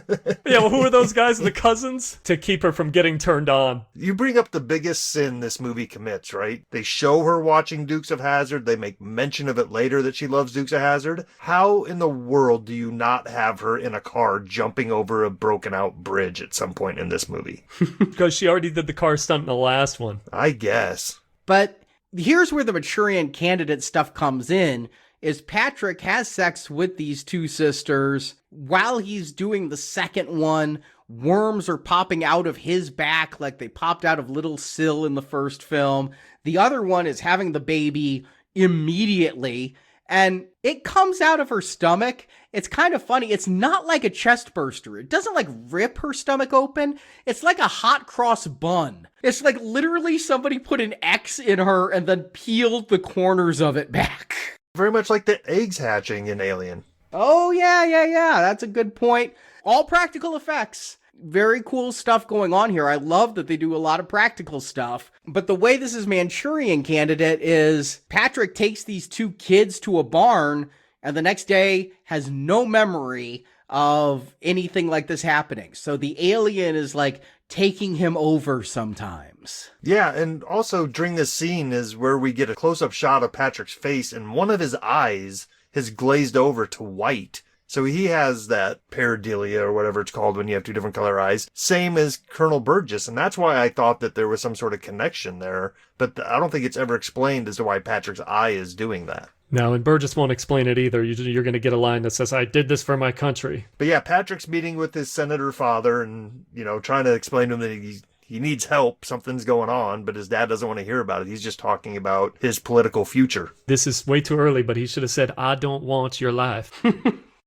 Yeah, well, who are those guys? The cousins? To keep her from getting turned on. You bring up the biggest sin this movie commits, right? They show her watching Dukes of Hazzard. They make mention of it later that she loves Dukes of Hazzard. How in the world do you not have her in a car jumping over a broken out bridge at some point in this movie? Because she already did the car stunt in the last one. I guess. But here's where the Manchurian Candidate stuff comes in. Is Patrick has sex with these two sisters. While he's doing the second one, worms are popping out of his back like they popped out of little Syl in the first film. The other one is having the baby immediately, and it comes out of her stomach. It's kind of funny. It's not like a chest burster. It doesn't like rip her stomach open. It's like a hot cross bun. It's like literally somebody put an X in her and then peeled the corners of it back. Very much like the eggs hatching in Alien. Oh, yeah. That's a good point. All practical effects. Very cool stuff going on here. I love that they do a lot of practical stuff. But the way this is Manchurian Candidate is Patrick takes these two kids to a barn and the next day has no memory of anything like this happening. So the alien is like taking him over sometimes. Yeah, and also during this scene is where we get a close-up shot of Patrick's face, and one of his eyes has glazed over to white. So he has that pareidolia, or whatever it's called when you have two different color eyes, same as Colonel Burgess, and that's why I thought that there was some sort of connection there, but I don't think it's ever explained as to why Patrick's eye is doing that. No, and Burgess won't explain it either. You're going to get a line that says, I did this for my country. But yeah, Patrick's meeting with his senator father and, trying to explain to him that he needs help, something's going on, but his dad doesn't want to hear about it. He's just talking about his political future. This is way too early, but he should have said, I don't want your life.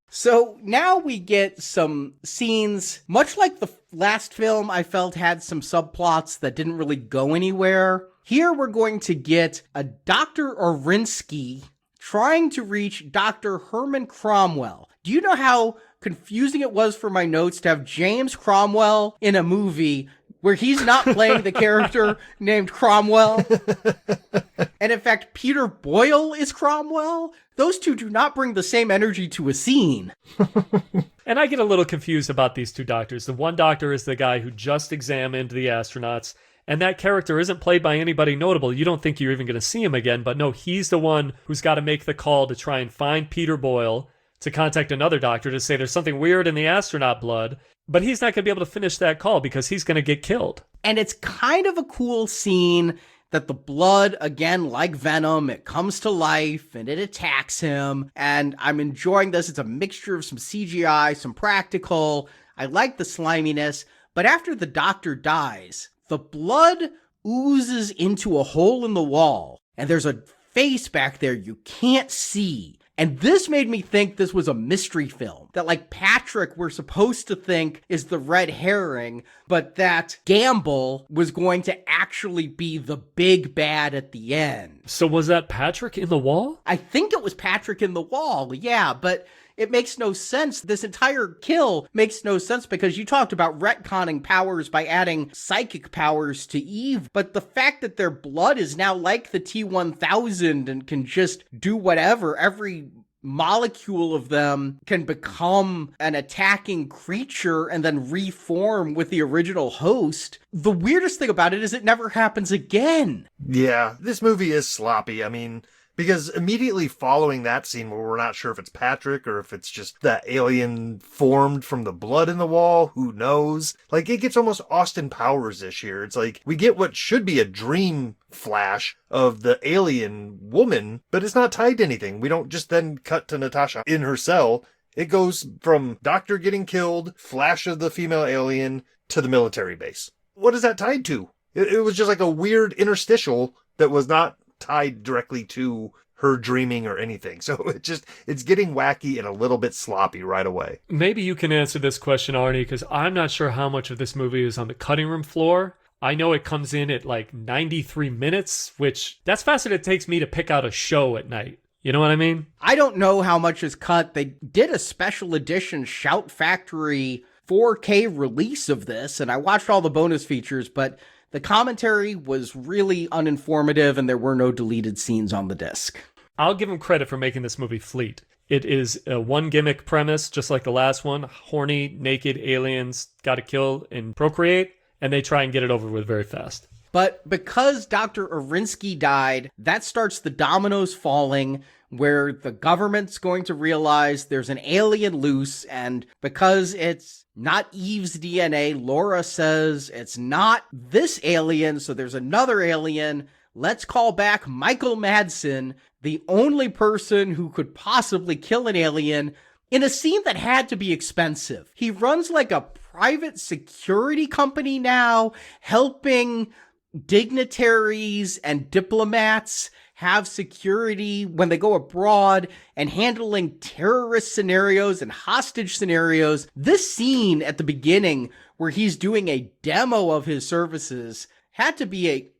So now we get some scenes, much like the last film I felt had some subplots that didn't really go anywhere. Here we're going to get a Dr. Orinsky trying to reach Dr. Herman Cromwell. Do you know how confusing it was for my notes to have James Cromwell in a movie where he's not playing the character named Cromwell? And in fact, Peter Boyle is Cromwell? Those two do not bring the same energy to a scene. And I get a little confused about these two doctors. The one doctor is the guy who just examined the astronauts, and that character isn't played by anybody notable. You don't think you're even going to see him again, but no, he's the one who's got to make the call to try and find Peter Boyle to contact another doctor to say there's something weird in the astronaut blood, but he's not going to be able to finish that call because he's going to get killed. And it's kind of a cool scene that the blood, again, like Venom, it comes to life and it attacks him. And I'm enjoying this. It's a mixture of some CGI, some practical. I like the sliminess. But after the doctor dies, the blood oozes into a hole in the wall. And there's a face back there you can't see. And this made me think this was a mystery film. That, like, Patrick, we're supposed to think is the red herring, but that Gamble was going to actually be the big bad at the end. So was that Patrick in the wall? I think it was Patrick in the wall, yeah, but it makes no sense. This entire kill makes no sense because you talked about retconning powers by adding psychic powers to Eve, but the fact that their blood is now like the T-1000 and can just do whatever, every molecule of them can become an attacking creature and then reform with the original host. The weirdest thing about it is it never happens again. Yeah, this movie is sloppy. I mean, because immediately following that scene where we're not sure if it's Patrick or if it's just that alien formed from the blood in the wall, who knows? Like, it gets almost Austin Powers-ish here. It's like, we get what should be a dream flash of the alien woman, but it's not tied to anything. We don't just then cut to Natasha in her cell. It goes from Doctor getting killed, flash of the female alien, to the military base. What is that tied to? It was just like a weird interstitial that was not tied directly to her dreaming or anything. So it's getting wacky and a little bit sloppy right away. Maybe you can answer this question, Arnie, because I'm not sure how much of this movie is on the cutting room floor. I know it comes in at like 93 minutes, which that's faster than it takes me to pick out a show at night. You know what I mean? I don't know how much is cut. They did a special edition Shout Factory 4K release of this, and I watched all the bonus features, but the commentary was really uninformative and there were no deleted scenes on the disc. I'll give him credit for making this movie fleet. It is a one gimmick premise, just like the last one. Horny, naked aliens gotta kill and procreate, and they try and get it over with very fast. But because Dr. Orinsky died, that starts the dominoes falling, where the government's going to realize there's an alien loose, and because it's not Eve's DNA, Laura says it's not this alien, so there's another alien. Let's call back Michael Madsen, the only person who could possibly kill an alien, in a scene that had to be expensive. He runs like a private security company now, helping dignitaries and diplomats have security when they go abroad and handling terrorist scenarios and hostage scenarios. This scene at the beginning where he's doing a demo of his services had to be a,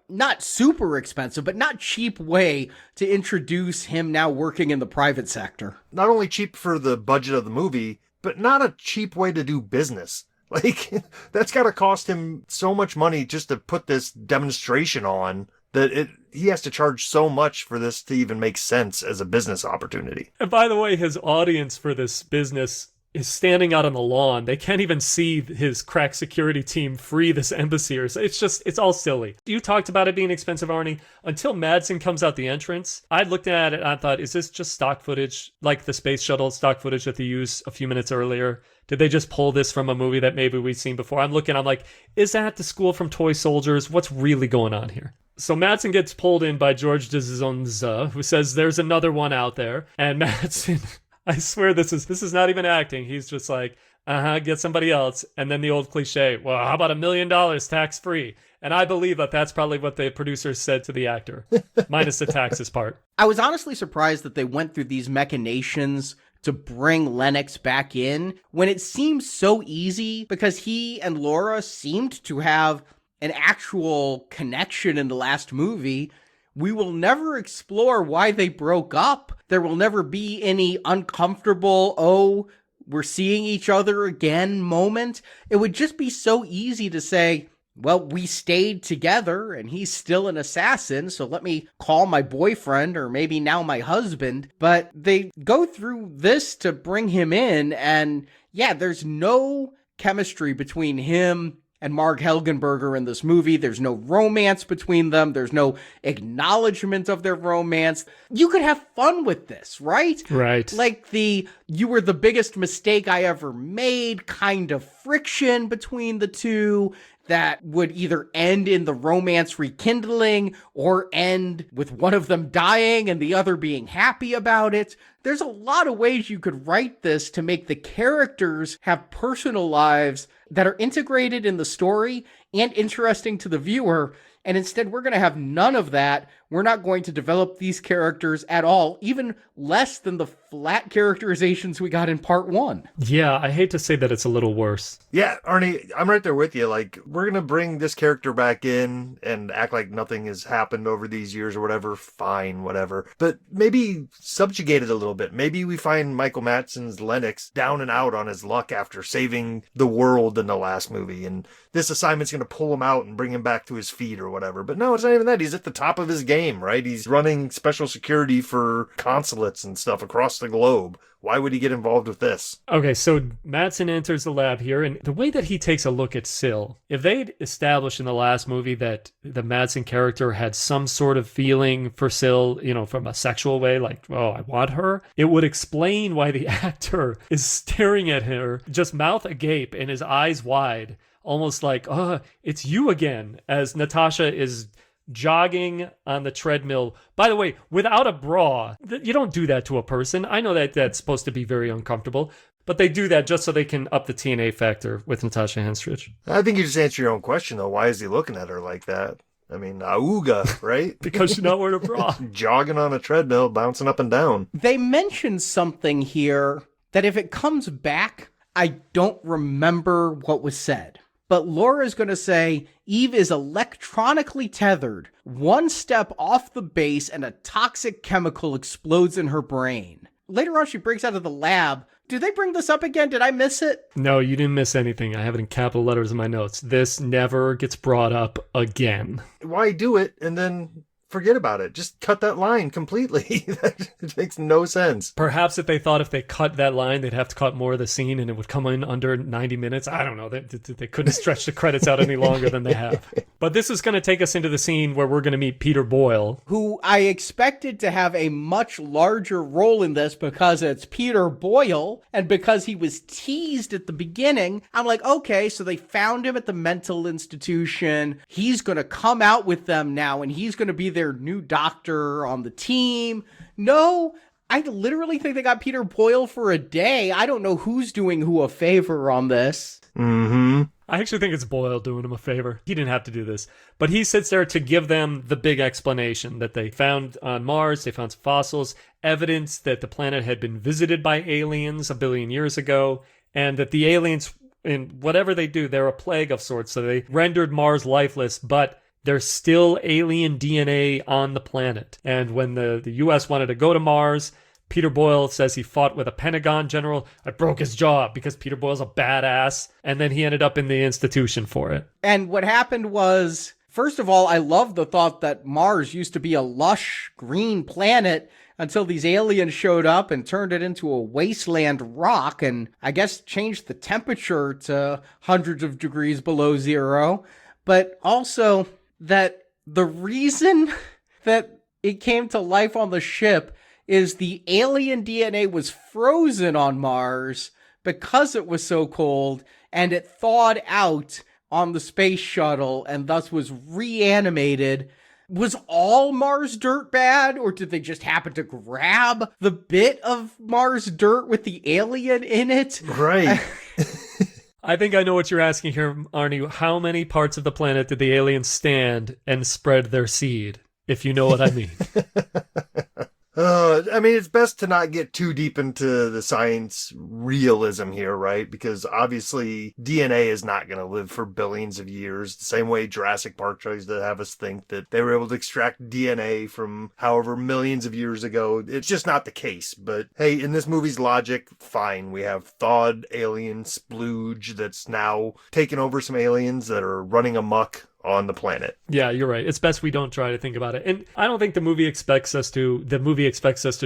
not super expensive, but not cheap way to introduce him now working in the private sector. Not only cheap for the budget of the movie, but not a cheap way to do business. Like, that's got to cost him so much money just to put this demonstration on that he has to charge so much for this to even make sense as a business opportunity. And by the way, his audience for this business is standing out on the lawn. They can't even see his crack security team free this embassy. So it's all silly. You talked about it being expensive, Arnie. Until Madsen comes out the entrance, I looked at it and I thought, is this just stock footage, like the space shuttle stock footage that they used a few minutes earlier? Did they just pull this from a movie that maybe we've seen before? I'm like, is that the school from Toy Soldiers? What's really going on here? So Madsen gets pulled in by George DeZonza, who says there's another one out there. And Madsen, I swear this is not even acting. He's just like, get somebody else. And then the old cliche, well, how about $1 million tax-free? And I believe that that's probably what the producers said to the actor, minus the taxes part. I was honestly surprised that they went through these machinations to bring Lennox back in when it seems so easy, because he and Laura seemed to have an actual connection in the last movie. We will never explore why they broke up. There will never be any uncomfortable, oh, we're seeing each other again moment. It would just be so easy to say, well, we stayed together and he's still an assassin, so let me call my boyfriend or maybe now my husband. But they go through this to bring him in, and yeah, there's no chemistry between him and Marg Helgenberger in this movie. There's no romance between them. There's no acknowledgement of their romance. You could have fun with this, right? Right. Like you were the biggest mistake I ever made kind of friction between the two that would either end in the romance rekindling or end with one of them dying and the other being happy about it. There's a lot of ways you could write this to make the characters have personal lives that are integrated in the story and interesting to the viewer. And instead, we're going to have none of that. We're not going to develop these characters at all, even less than the flat characterizations we got in part one. Yeah, I hate to say that it's a little worse. Yeah, Arnie, I'm right there with you. Like, we're going to bring this character back in and act like nothing has happened over these years or whatever. Fine, whatever. But maybe subjugate it a little bit. Maybe we find Michael Madsen's Lennox down and out on his luck after saving the world in the last movie. And this assignment's going to pull him out and bring him back to his feet or whatever. But no, it's not even that. He's at the top of his game, right? He's running special security for consulates and stuff across the globe. Why would he get involved with this? Okay, so Madsen enters the lab here, and the way that he takes a look at Syl, if they'd established in the last movie that the Madsen character had some sort of feeling for Syl, from a sexual way, like, oh, I want her, it would explain why the actor is staring at her, just mouth agape and his eyes wide, almost like, oh, it's you again, as Natasha is jogging on the treadmill. By the way, without a bra. You don't do that to a person. I know that that's supposed to be very uncomfortable, but they do that just so they can up the TNA factor with Natasha Henstridge. I think you just answered your own question, though. Why is he looking at her like that? I mean, auga, right? Because she's not wearing a bra. Jogging on a treadmill, bouncing up and down. They mentioned something here that if it comes back, I don't remember what was said. But Laura's going to say Eve is electronically tethered. One step off the base and a toxic chemical explodes in her brain. Later on, she breaks out of the lab. Did they bring this up again? Did I miss it? No, you didn't miss anything. I have it in capital letters in my notes. This never gets brought up again. Why do it and then forget about it? Just cut that line completely. It makes no sense. Perhaps if they thought if they cut that line, they'd have to cut more of the scene and it would come in under 90 minutes. I don't know. They couldn't stretch the credits out any longer than they have. But this is going to take us into the scene where we're going to meet Peter Boyle, who I expected to have a much larger role in this because it's Peter Boyle and because he was teased at the beginning. I'm like, okay, so they found him at the mental institution. He's going to come out with them now and he's going to be their new doctor on the team. No, I literally think they got Peter Boyle for a day. I don't know who's doing who a favor on this. Mm-hmm. I actually think it's Boyle doing him a favor. He didn't have to do this. But he sits there to give them the big explanation that they found on Mars, they found fossils, evidence that the planet had been visited by aliens 1 billion years ago, and that the aliens, in whatever they do, they're a plague of sorts. So they rendered Mars lifeless, but there's still alien DNA on the planet. And when the U.S. wanted to go to Mars, Peter Boyle says he fought with a Pentagon general. I broke his jaw because Peter Boyle's a badass. And then he ended up in the institution for it. And what happened was First of all, I love the thought that Mars used to be a lush green planet until these aliens showed up and turned it into a wasteland rock and I guess changed the temperature to hundreds of degrees below zero. But also that the reason that it came to life on the ship is the alien DNA was frozen on Mars because it was so cold and it thawed out on the space shuttle and thus was reanimated. Was all Mars dirt bad, or did they just happen to grab the bit of Mars dirt with the alien in it? Right. I think I know what you're asking here, Arnie. How many parts of the planet did the aliens stand and spread their seed, if you know what I mean? I mean, it's best to not get too deep into the science realism here, right? Because obviously DNA is not going to live for billions of years. The same way Jurassic Park tries to have us think that they were able to extract DNA from however millions of years ago. It's just not the case. But hey, in this movie's logic, fine. We have thawed alien splooge that's now taken over some aliens that are running amok on the planet. Yeah, you're right. It's best we don't try to think about it. And I don't think the movie expects us to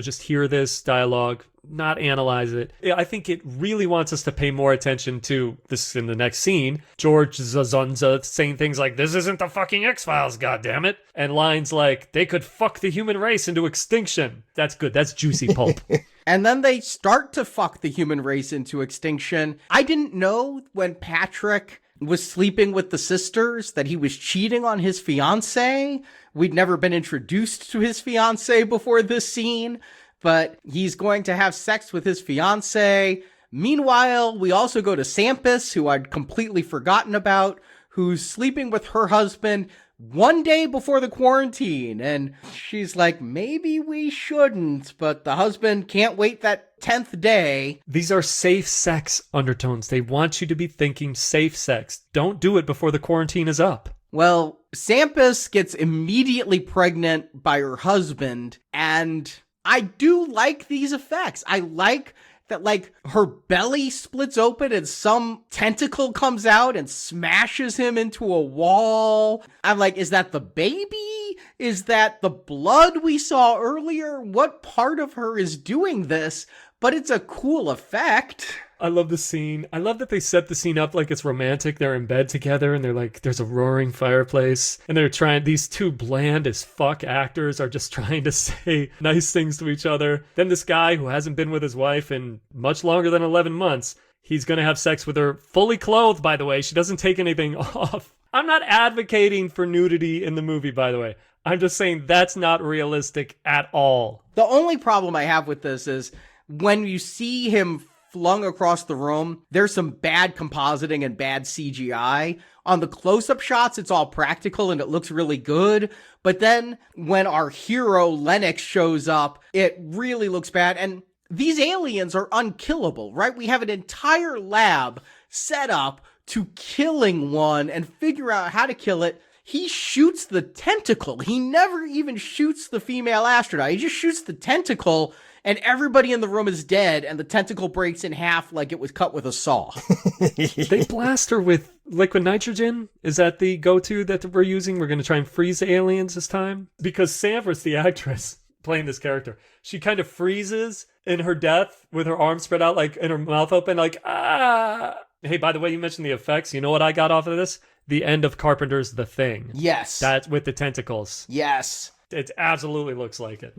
just hear this dialogue, not analyze it. I think it really wants us to pay more attention to this in the next scene. George Zazunza saying things like, "This isn't the fucking X-Files, goddammit." And lines like, "They could fuck the human race into extinction." That's good. That's juicy pulp. And then they start to fuck the human race into extinction. I didn't know when Patrick was sleeping with the sisters that he was cheating on his fiancée. We'd never been introduced to his fiancée before this scene, but he's going to have sex with his fiancée. Meanwhile, we also go to Sampis, who I'd completely forgotten about, who's sleeping with her husband one day before the quarantine. And she's like, maybe we shouldn't, but the husband can't wait that 10th day. These are safe sex undertones. They want you to be thinking safe sex. Don't do it before the quarantine is up. Well, Sampis gets immediately pregnant by her husband, and I do like these effects. I like that, like, her belly splits open and some tentacle comes out and smashes him into a wall. I'm like, is that the baby? Is that the blood we saw earlier? What part of her is doing this? But it's a cool effect. I love the scene. I love that they set the scene up like it's romantic. They're in bed together and they're like, there's a roaring fireplace. And they're trying, these two bland as fuck actors are just trying to say nice things to each other. Then this guy who hasn't been with his wife in much longer than 11 months, he's going to have sex with her fully clothed, by the way. She doesn't take anything off. I'm not advocating for nudity in the movie, by the way. I'm just saying that's not realistic at all. The only problem I have with this is when you see him flung across the room, there's some bad compositing and bad CGI. On the close-up shots, it's all practical and it looks really good. But then when our hero Lennox shows up, it really looks bad. And these aliens are unkillable, right? We have an entire lab set up to killing one and figure out how to kill it. He shoots the tentacle. He never even shoots the female astronaut. He just shoots the tentacle, and everybody in the room is dead, and the tentacle breaks in half like it was cut with a saw. They blast her with liquid nitrogen? Is that the go-to that we're using? We're going to try and freeze the aliens this time? Because Sanford's the actress playing this character. She kind of freezes in her death with her arms spread out, like, and her mouth open, like, ah. Hey, by the way, you mentioned the effects. You know what I got off of this? The end of Carpenter's The Thing. Yes. That's with the tentacles. Yes. It absolutely looks like it.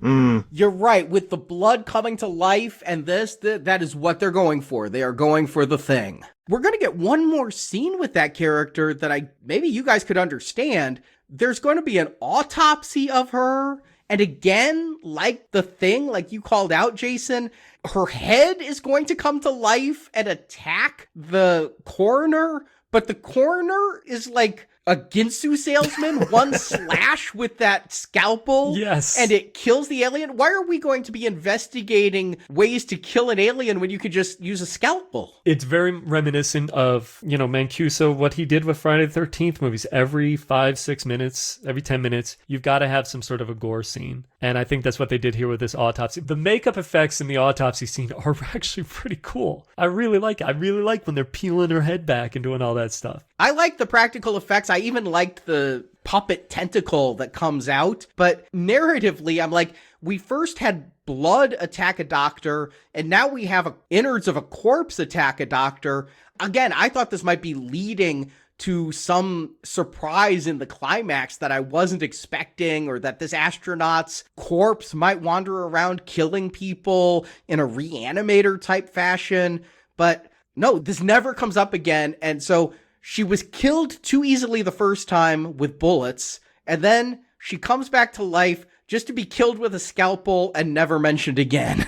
You're right. With the blood coming to life and this, that is what they're going for. They are going for The Thing. We're going to get one more scene with that character that maybe you guys could understand. There's going to be an autopsy of her. And again, like The Thing, like you called out, Jason, her head is going to come to life and attack the coroner. But the coroner is like a Ginsu salesman, one slash with that scalpel. Yes. And it kills the alien. Why are we going to be investigating ways to kill an alien when you could just use a scalpel? It's very reminiscent of, Mancuso, what he did with Friday the 13th movies. Every 5-6 minutes, every 10 minutes, you've got to have some sort of a gore scene. And I think that's what they did here with this autopsy. The makeup effects in the autopsy scene are actually pretty cool. I really like it. I really like when they're peeling her head back and doing all that stuff. I like the practical effects. I even liked the puppet tentacle that comes out. But narratively, I'm like, we first had blood attack a doctor, and now we have innards of a corpse attack a doctor. Again, I thought this might be leading to some surprise in the climax that I wasn't expecting, or that this astronaut's corpse might wander around killing people in a reanimator type fashion. But no, this never comes up again. And so she was killed too easily the first time with bullets, and then she comes back to life just to be killed with a scalpel and never mentioned again.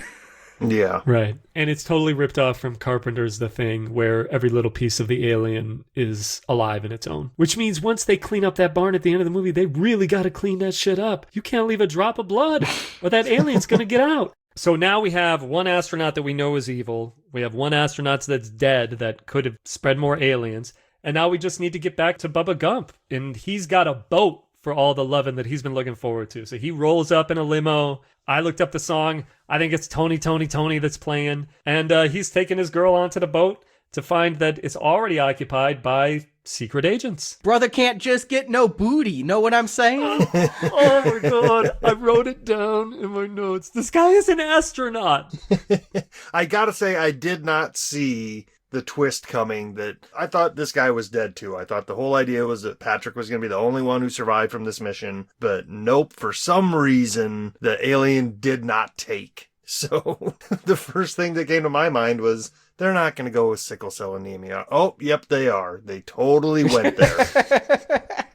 Yeah. Right. And it's totally ripped off from Carpenter's The Thing, where every little piece of the alien is alive in its own. Which means once they clean up that barn at the end of the movie, they really got to clean that shit up. You can't leave a drop of blood, or that alien's going to get out. So now we have one astronaut that we know is evil. We have one astronaut that's dead that could have spread more aliens. And now we just need to get back to Bubba Gump. And he's got a boat for all the loving that he's been looking forward to. So he rolls up in a limo. I looked up the song. I think it's Tony, Tony, Tony that's playing. And he's taking his girl onto the boat to find that it's already occupied by secret agents. Brother can't just get no booty. Know what I'm saying? Oh my God. I wrote it down in my notes. This guy is an astronaut. I gotta say, I did not see the twist coming that I thought this guy was dead too. I thought the whole idea was that Patrick was going to be the only one who survived from this mission, but nope, for some reason the alien did not take. So the first thing that came to my mind was, they're not going to go with sickle cell anemia. Oh, yep, they are. They totally went there.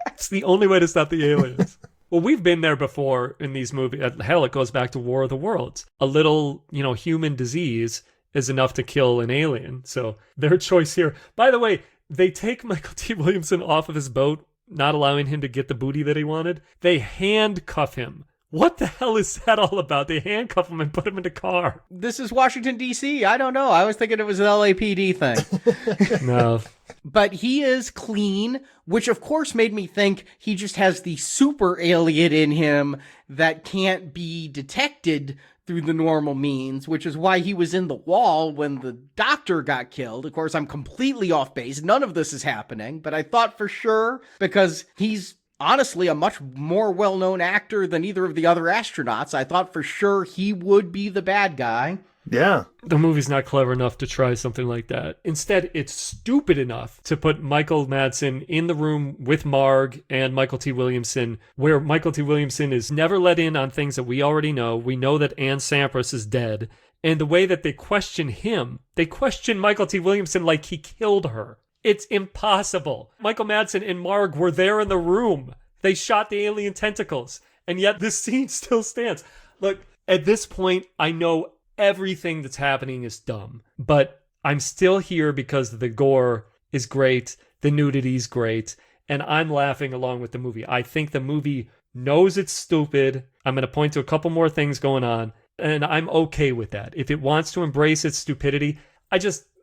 It's the only way to stop the aliens. Well, we've been there before in these movies. Hell, it goes back to War of the Worlds. A little, human disease is enough to kill an alien. So their choice here. By the way, they take Michael T. Williamson off of his boat, not allowing him to get the booty that he wanted. They handcuff him. What the hell is that all about? They handcuff him and put him in the car. This is Washington, D.C. I don't know. I was thinking it was an LAPD thing. No. But he is clean, which of course made me think he just has the super alien in him that can't be detected through the normal means, which is why he was in the wall when the doctor got killed. Of course, I'm completely off base. None of this is happening, but I thought for sure, because he's honestly a much more well-known actor than either of the other astronauts, I thought for sure he would be the bad guy. Yeah. The movie's not clever enough to try something like that. Instead, it's stupid enough to put Michael Madsen in the room with Marg and Michael T. Williamson, where Michael T. Williamson is never let in on things that we already know. We know that Anne Sampras is dead. And the way that they question him, they question Michael T. Williamson like he killed her. It's impossible. Michael Madsen and Marg were there in the room. They shot the alien tentacles. And yet this scene still stands. Look, at this point, I know everything that's happening is dumb, but I'm still here because the gore is great, the nudity is great, and I'm laughing along with the movie. I think the movie knows it's stupid. I'm going to point to a couple more things going on, and I'm okay with that. If it wants to embrace its stupidity,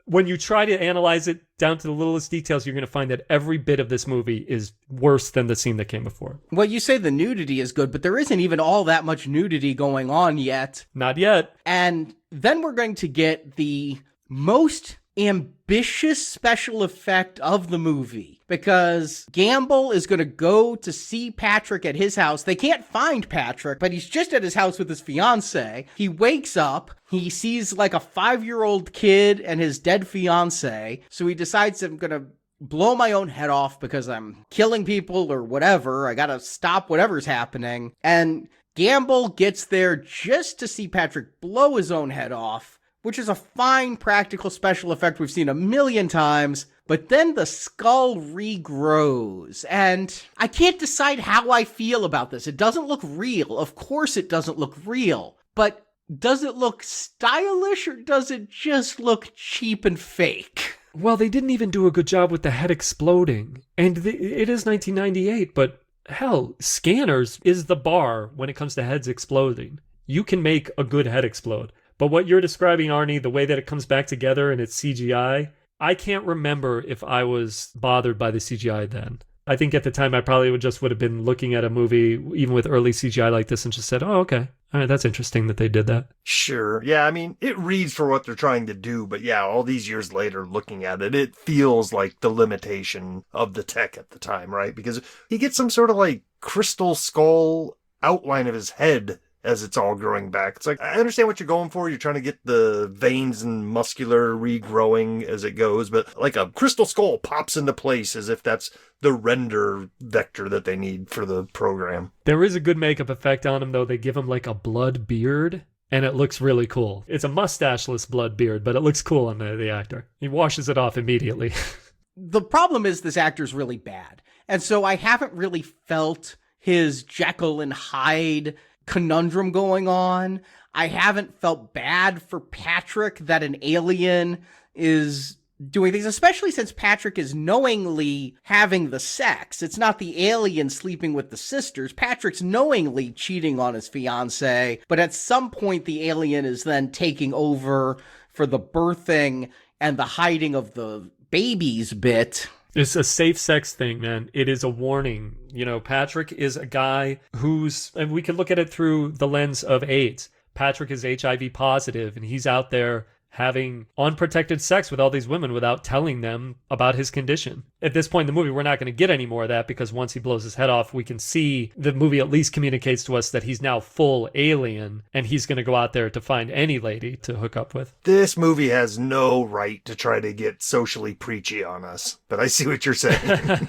when you try to analyze it down to the littlest details, you're going to find that every bit of this movie is worse than the scene that came before. Well, you say the nudity is good, but there isn't even all that much nudity going on yet. Not yet. And then we're going to get the most ambitious special effect of the movie, because Gamble is going to go to see Patrick at his house. They can't find Patrick, but he's just at his house with his fiance. He wakes up, he sees like a 5-year-old kid and his dead fiance, so he decides, I'm going to blow my own head off because I'm killing people or whatever. I got to stop whatever's happening. And Gamble gets there just to see Patrick blow his own head off, which is a fine practical special effect we've seen a million times. But then the skull regrows, and I can't decide how I feel about this. It doesn't look real. Of course it doesn't look real. But does it look stylish, or does it just look cheap and fake? Well, they didn't even do a good job with the head exploding. And it is 1998, but hell, Scanners is the bar when it comes to heads exploding. You can make a good head explode. But what you're describing, Arnie, the way that it comes back together and it's CGI, I can't remember if I was bothered by the CGI then. I think at the time I probably would have been looking at a movie, even with early CGI like this, and just said, oh, okay. All right, that's interesting that they did that. Sure. Yeah, I mean, it reads for what they're trying to do, but yeah, all these years later looking at it, it feels like the limitation of the tech at the time, right? Because he gets some sort of like crystal skull outline of his head as it's all growing back. It's like, I understand what you're going for. You're trying to get the veins and muscular regrowing as it goes, but like a crystal skull pops into place as if that's the render vector that they need for the program. There is a good makeup effect on him, though. They give him like a blood beard, and it looks really cool. It's a mustacheless blood beard, but it looks cool on the actor. He washes it off immediately. The problem is this actor's really bad. And so I haven't really felt his Jekyll and Hyde conundrum going on. I haven't felt bad for Patrick that an alien is doing things, especially since Patrick is knowingly having the sex. It's not the alien sleeping with the sisters. Patrick's knowingly cheating on his fiancée, but at some point the alien is then taking over for the birthing and the hiding of the babies bit. It's a safe sex thing, man. It is a warning. You know, Patrick is a guy and we can look at it through the lens of AIDS. Patrick is HIV positive, and he's out there having unprotected sex with all these women without telling them about his condition. At this point in the movie, we're not going to get any more of that, because once he blows his head off, we can see the movie at least communicates to us that he's now full alien, and he's going to go out there to find any lady to hook up with. This movie has no right to try to get socially preachy on us, but I see what you're saying.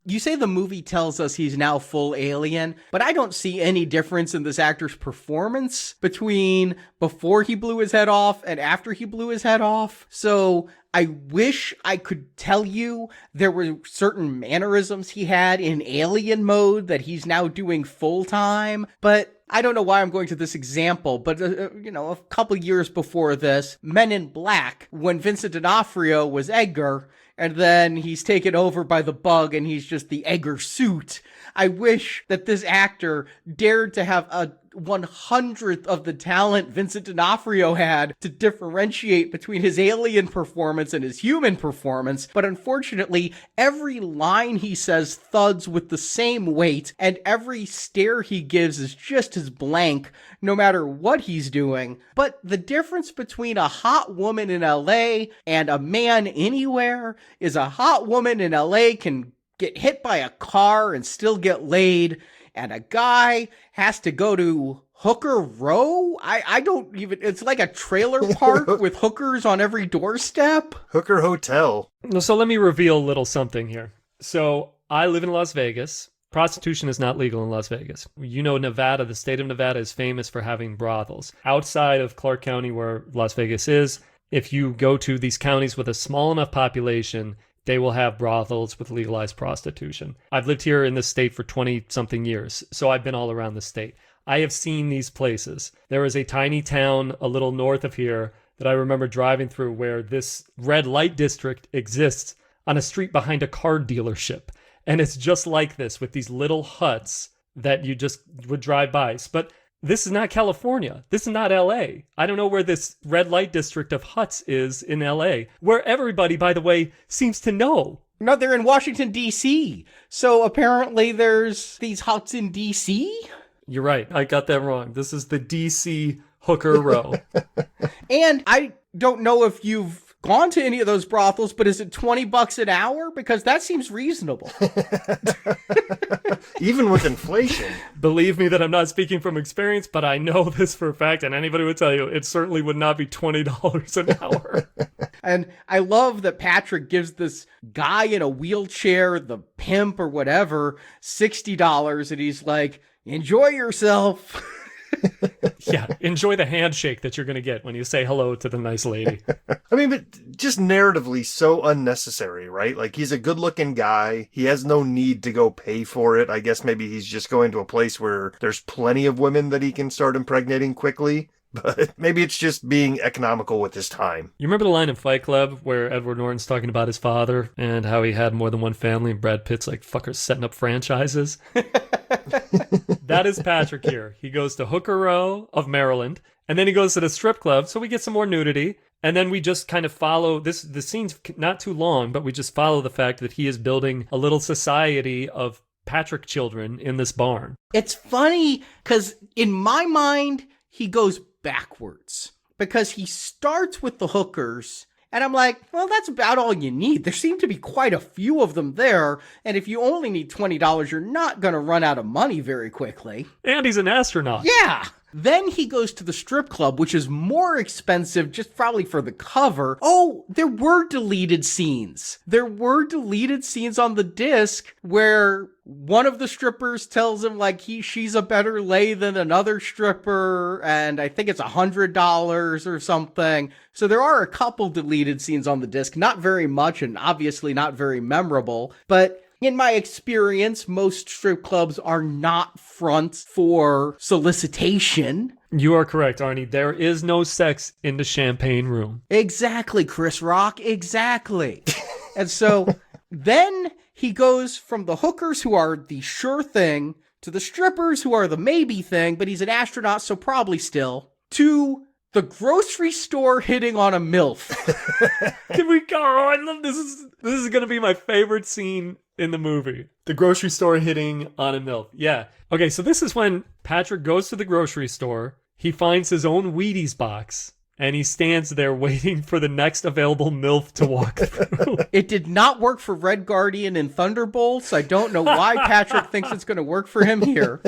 You say the movie tells us he's now full alien, but I don't see any difference in this actor's performance between before he blew his head off and after he blew his head off. So I wish I could tell you there were certain mannerisms he had in alien mode that he's now doing full time, but I don't know why I'm going to this example, but, a couple years before this, Men in Black, when Vincent D'Onofrio was Edgar, and then he's taken over by the bug and he's just the Edgar suit. I wish that this actor dared to have a 100th of the talent Vincent D'Onofrio had to differentiate between his alien performance and his human performance, but unfortunately, every line he says thuds with the same weight, and every stare he gives is just as blank, no matter what he's doing. But the difference between a hot woman in LA and a man anywhere is a hot woman in LA can get hit by a car and still get laid, and a guy has to go to Hooker Row? I don't even, it's like a trailer park with hookers on every doorstep. Hooker Hotel. So let me reveal a little something here. So I live in Las Vegas. Prostitution is not legal in Las Vegas. You know, Nevada, the state of Nevada is famous for having brothels. Outside of Clark County, where Las Vegas is, if you go to these counties with a small enough population, they will have brothels with legalized prostitution. I've lived here in this state for 20-something years, so I've been all around the state. I have seen these places. There is a tiny town a little north of here that I remember driving through where this red light district exists on a street behind a car dealership. And it's just like this, with these little huts that you just would drive by. But this is not California. This is not LA. I don't know where this red light district of huts is in LA, where everybody, by the way, seems to know. No, they're in Washington, D.C. So apparently there's these huts in D.C.? You're right. I got that wrong. This is the D.C. Hooker Row. And I don't know if you've gone to any of those brothels, but is it $20 an hour? Because that seems reasonable. Even with inflation. Believe me that I'm not speaking from experience, but I know this for a fact, and anybody would tell you it certainly would not be $20 an hour. And I love that Patrick gives this guy in a wheelchair, the pimp or whatever, $60, and he's like, enjoy yourself. Yeah, enjoy the handshake that you're going to get when you say hello to the nice lady. I mean, but just narratively so unnecessary, right? Like, he's a good-looking guy. He has no need to go pay for it. I guess maybe he's just going to a place where there's plenty of women that he can start impregnating quickly. But maybe it's just being economical with his time. You remember the line in Fight Club where Edward Norton's talking about his father and how he had more than one family, and Brad Pitt's like, fuckers setting up franchises? That is Patrick here. He goes to Hooker Row of Maryland, and then he goes to the strip club, so we get some more nudity. And then we just kind of follow this. The scene's not too long, but we just follow the fact that he is building a little society of Patrick children in this barn. It's funny because in my mind, he goes backwards because he starts with the hookers. And I'm like, well, that's about all you need. There seem to be quite a few of them there. And if you only need $20, you're not going to run out of money very quickly. And he's an astronaut. Yeah. Then he goes to the strip club, which is more expensive just probably for the cover. Oh, there were deleted scenes. There were deleted scenes on the disc where one of the strippers tells him like she's a better lay than another stripper, and I think it's $100 or something. So there are a couple deleted scenes on the disc, not very much and obviously not very memorable, but in my experience, most strip clubs are not fronts for solicitation. You are correct, Arnie. There is no sex in the champagne room. Exactly, Chris Rock. Exactly. And so then he goes from the hookers who are the sure thing to the strippers who are the maybe thing, but he's an astronaut, so probably still, to the grocery store hitting on a MILF. Can we go? Oh, I love this. This is going to be my favorite scene in the movie. The grocery store hitting on a MILF. Yeah. Okay, so this is when Patrick goes to the grocery store. He finds his own Wheaties box, and he stands there waiting for the next available MILF to walk through. It did not work for Red Guardian and Thunderbolts. I don't know why Patrick thinks it's going to work for him here.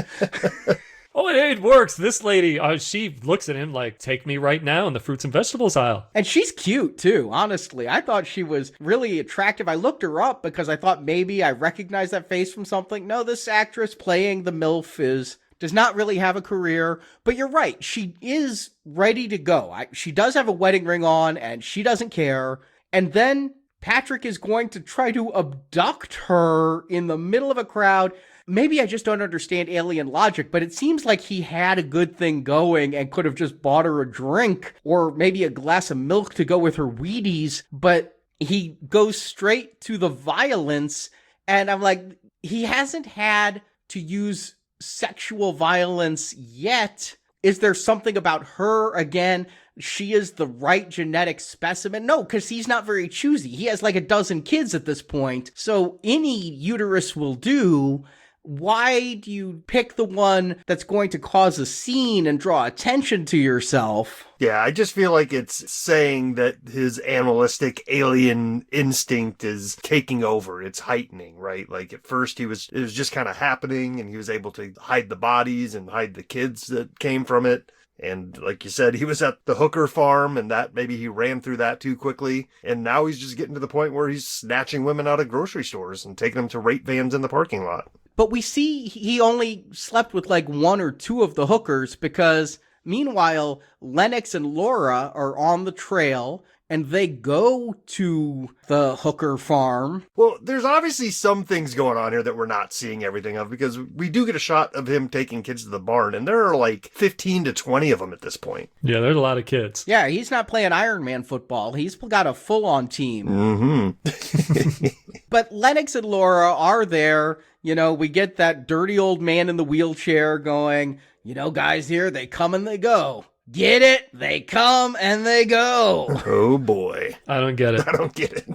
Oh, it works. This lady, she looks at him like, take me right now in the fruits and vegetables aisle. And she's cute, too, honestly. I thought she was really attractive. I looked her up because I thought maybe I recognized that face from something. No, this actress playing the MILF does not really have a career. But you're right. She is ready to go. She does have a wedding ring on, and she doesn't care. And then Patrick is going to try to abduct her in the middle of a crowd. Maybe I just don't understand alien logic, but it seems like he had a good thing going and could have just bought her a drink or maybe a glass of milk to go with her Wheaties, but he goes straight to the violence, and I'm like, he hasn't had to use sexual violence yet. Is there something about her, again, she is the right genetic specimen? No, because he's not very choosy. He has like a dozen kids at this point, so any uterus will do. Why do you pick the one that's going to cause a scene and draw attention to yourself? Yeah, I just feel like it's saying that his animalistic alien instinct is taking over. It's heightening, right? Like at first it was just kind of happening and he was able to hide the bodies and hide the kids that came from it. And like you said, he was at the hooker farm and that maybe he ran through that too quickly. And now he's just getting to the point where he's snatching women out of grocery stores and taking them to rape vans in the parking lot. But we see he only slept with like one or two of the hookers because meanwhile, Lennox and Laura are on the trail and they go to the hooker farm. Well, there's obviously some things going on here that we're not seeing everything of because we do get a shot of him taking kids to the barn and there are like 15 to 20 of them at this point. Yeah, there's a lot of kids. Yeah, he's not playing Iron Man football. He's got a full-on team. Mm-hmm. But Lennox and Laura are there. You know, we get that dirty old man in the wheelchair going, you know, guys here, they come and they go. Get it? They come and they go. Oh, boy. I don't get it. I don't get it.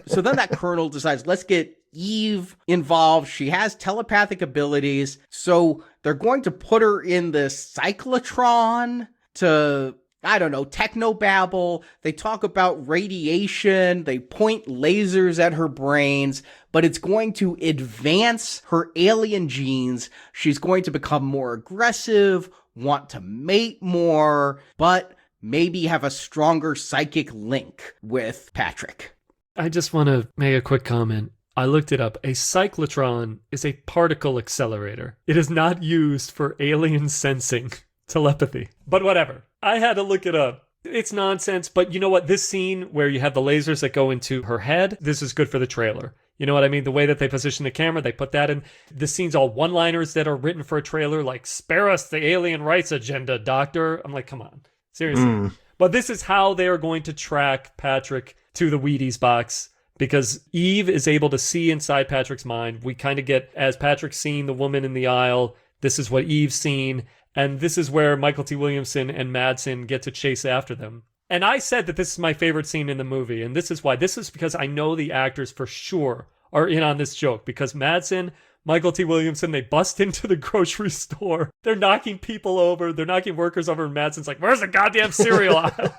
So then that colonel decides, let's get Eve involved. She has telepathic abilities. So they're going to put her in this cyclotron to, I don't know, technobabble. They talk about radiation. They point lasers at her brains, but it's going to advance her alien genes. She's going to become more aggressive, want to mate more, but maybe have a stronger psychic link with Patrick. I just want to make a quick comment. I looked it up. A cyclotron is a particle accelerator. It is not used for alien sensing telepathy. But whatever. I had to look it up. It's nonsense, but you know what? This scene where you have the lasers that go into her head, this is good for the trailer. You know what I mean? The way that they position the camera, they put that in. The scene's all one-liners that are written for a trailer, like, spare us the alien rights agenda, doctor. I'm like, come on. Seriously. But this is how they are going to track Patrick to the Wheaties box, because Eve is able to see inside Patrick's mind. We kind of get, as Patrick's seeing the woman in the aisle, this is what Eve's seen, and this is where Michael T. Williamson and Madsen get to chase after them. And I said that this is my favorite scene in the movie, and this is why. This is because I know the actors for sure are in on this joke, because Madsen Michael T. Williamson, they bust into the grocery store. They're knocking people over. They're knocking workers over. And Madsen's like, where's the goddamn cereal aisle?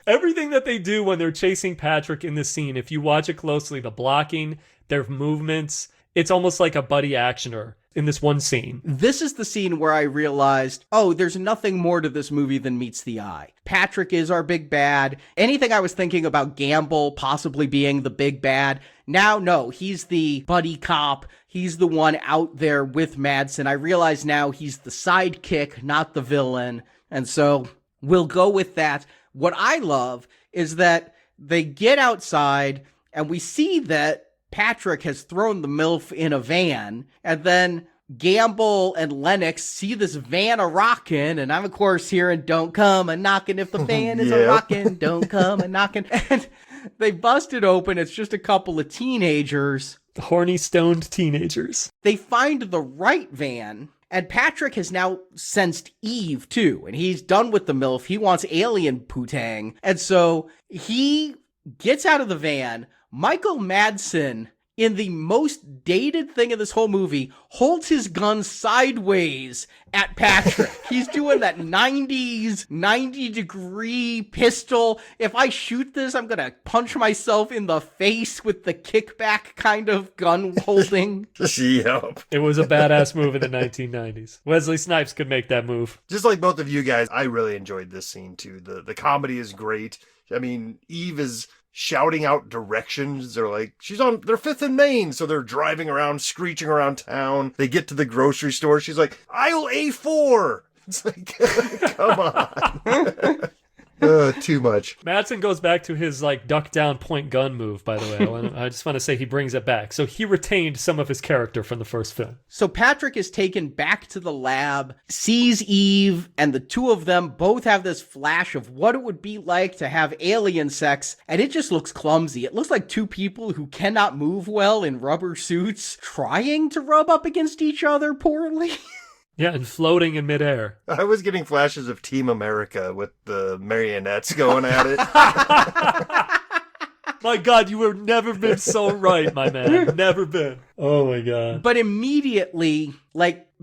Everything that they do when they're chasing Patrick in this scene, if you watch it closely, the blocking, their movements, it's almost like a buddy actioner in this one scene. This is the scene where I realized, oh, there's nothing more to this movie than meets the eye. Patrick is our big bad. Anything I was thinking about Gamble possibly being the big bad, now, no, he's the buddy cop. He's the one out there with Madsen. I realize now he's the sidekick, not the villain. And so we'll go with that. What I love is that they get outside and we see that Patrick has thrown the MILF in a van, and then Gamble and Lennox see this van a-rockin', and I'm, of course, hearing, don't come a-knockin' if the van is a-rockin', don't come a-knockin', and they bust it open. It's just a couple of teenagers. Horny, stoned teenagers. They find the right van, and Patrick has now sensed Eve, too, and he's done with the MILF. He wants alien putang, and so he gets out of the van. Michael Madsen, in the most dated thing in this whole movie, holds his gun sideways at Patrick. He's doing that 90s, 90-degree pistol. If I shoot this, I'm going to punch myself in the face with the kickback kind of gun holding. Yep. It was a badass move in the 1990s. Wesley Snipes could make that move. Just like both of you guys, I really enjoyed this scene too. The comedy is great. I mean, Eve is shouting out directions. They're like, they're 5th and Main. So they're driving around, screeching around town. They get to the grocery store. She's like, aisle A4. It's like, come on. Too much. Madsen goes back to his duck down point gun move, by the way. I just want to say he brings it back. So he retained some of his character from the first film. So Patrick is taken back to the lab, sees Eve, and the two of them both have this flash of what it would be like to have alien sex, and it just looks clumsy. It looks like two people who cannot move well in rubber suits trying to rub up against each other poorly. Yeah, and floating in midair. I was getting flashes of Team America with the marionettes going at it. My God, you have never been so right, my man. Never been. Oh my God. But immediately,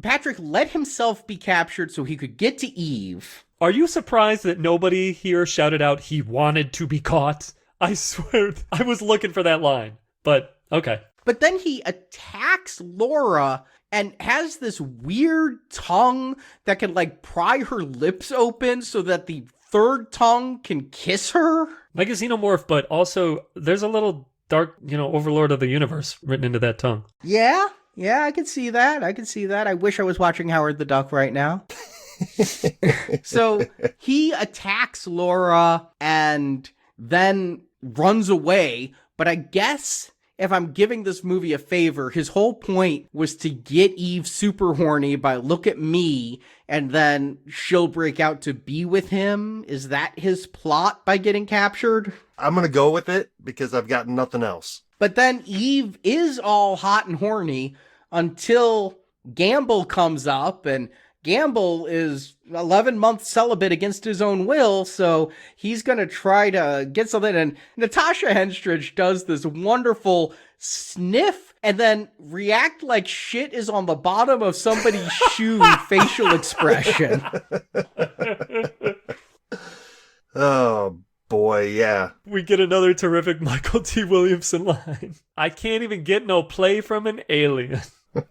Patrick let himself be captured so he could get to Eve. Are you surprised that nobody here shouted out he wanted to be caught? I swear, I was looking for that line. But, okay. But then he attacks Laura and has this weird tongue that can pry her lips open so that the third tongue can kiss her. Like a xenomorph, but also there's a little dark, Overlord of the Universe written into that tongue. Yeah, I can see that. I wish I was watching Howard the Duck right now. So he attacks Laura and then runs away, but I guess if I'm giving this movie a favor, his whole point was to get Eve super horny by look at me, and then she'll break out to be with him. Is that his plot by getting captured? I'm going to go with it because I've got nothing else. But then Eve is all hot and horny until Gamble comes up, and Gamble is 11-month celibate against his own will, so he's going to try to get something. And Natasha Henstridge does this wonderful sniff and then react like shit is on the bottom of somebody's shoe facial expression. Oh, boy, yeah. We get another terrific Michael T. Williamson line. I can't even get no play from an alien.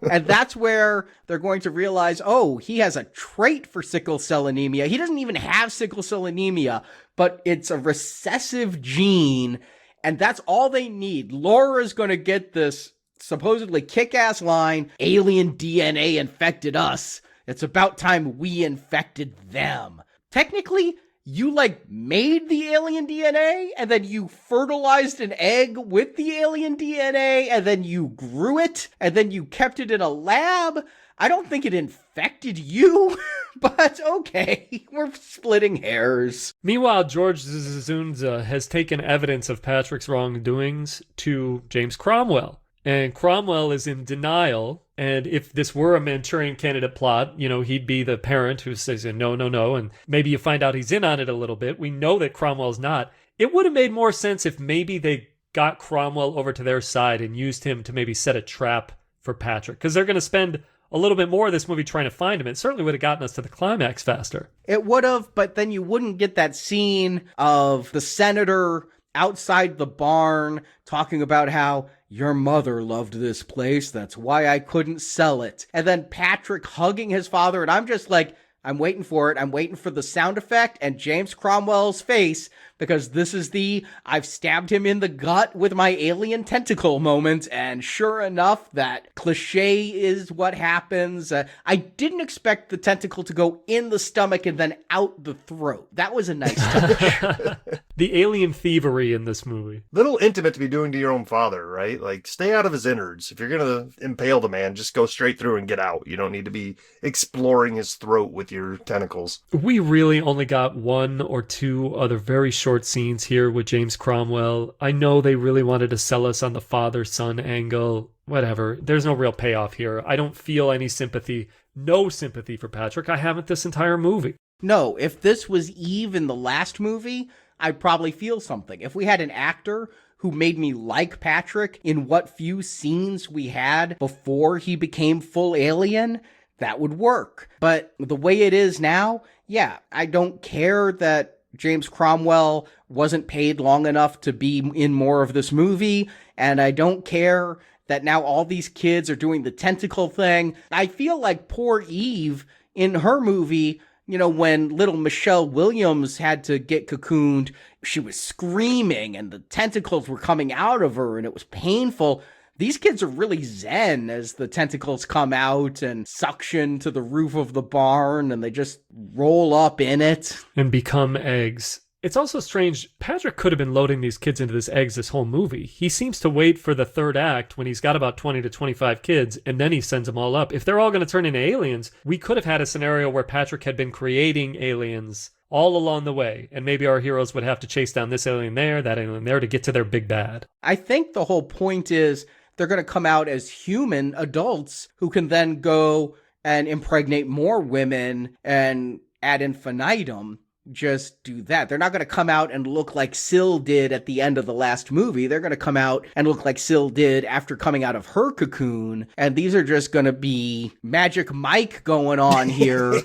And that's where they're going to realize, oh, he has a trait for sickle cell anemia. He doesn't even have sickle cell anemia, but it's a recessive gene, and that's all they need. Laura's going to get this supposedly kick-ass line, alien DNA infected us. It's about time we infected them. Technically, you made the alien DNA and then you fertilized an egg with the alien DNA and then you grew it and then you kept it in a lab. I don't think it infected you, but okay, we're splitting hairs. Meanwhile, George Zunza has taken evidence of Patrick's wrongdoings to James Cromwell. And Cromwell is in denial. And if this were a Manchurian Candidate plot, he'd be the parent who says, no. And maybe you find out he's in on it a little bit. We know that Cromwell's not. It would have made more sense if maybe they got Cromwell over to their side and used him to maybe set a trap for Patrick. Because they're going to spend a little bit more of this movie trying to find him. It certainly would have gotten us to the climax faster. It would have, but then you wouldn't get that scene of the senator outside the barn talking about how your mother loved this place. That's why I couldn't sell it. And then Patrick hugging his father. And I'm just like, I'm waiting for it. I'm waiting for the sound effect and James Cromwell's face, because this is the I've stabbed him in the gut with my alien tentacle moment. And sure enough, that cliche is what happens. I didn't expect the tentacle to go in the stomach and then out the throat. That was a nice touch. The alien thievery in this movie. Little intimate to be doing to your own father, right? Like, stay out of his innards. If you're going to impale the man, just go straight through and get out. You don't need to be exploring his throat with your tentacles. We really only got one or two other very short scenes here with James Cromwell. I know they really wanted to sell us on the father-son angle. Whatever. There's no real payoff here. I don't feel any sympathy. No sympathy for Patrick. I haven't this entire movie. No, if this was Eve in the last movie, I'd probably feel something. If we had an actor who made me like Patrick in what few scenes we had before he became full alien, that would work. But the way it is now, yeah, I don't care that James Cromwell wasn't paid long enough to be in more of this movie, and I don't care that now all these kids are doing the tentacle thing. I feel like poor Eve in her movie, you know, when little Michelle Williams had to get cocooned, she was screaming and the tentacles were coming out of her and it was painful. These kids are really zen as the tentacles come out and suction to the roof of the barn and they just roll up in it. And become eggs. It's also strange, Patrick could have been loading these kids into this eggs this whole movie. He seems to wait for the third act when he's got about 20 to 25 kids, and then he sends them all up. If they're all going to turn into aliens, we could have had a scenario where Patrick had been creating aliens all along the way, and maybe our heroes would have to chase down this alien there, that alien there, to get to their big bad. I think the whole point is they're going to come out as human adults who can then go and impregnate more women and ad infinitum. Just do that. They're not going to come out and look like Syl did at the end of the last movie. They're going to come out and look like Syl did after coming out of her cocoon. And these are just going to be Magic Mike going on here.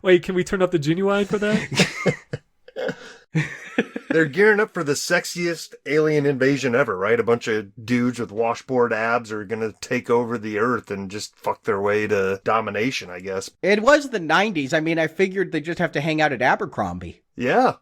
Wait, can we turn up the Genuine for that? They're gearing up for the sexiest alien invasion ever, right? A bunch of dudes with washboard abs are going to take over the Earth and just fuck their way to domination, I guess. It was the 90s. I mean, I figured they just have to hang out at Abercrombie. Yeah.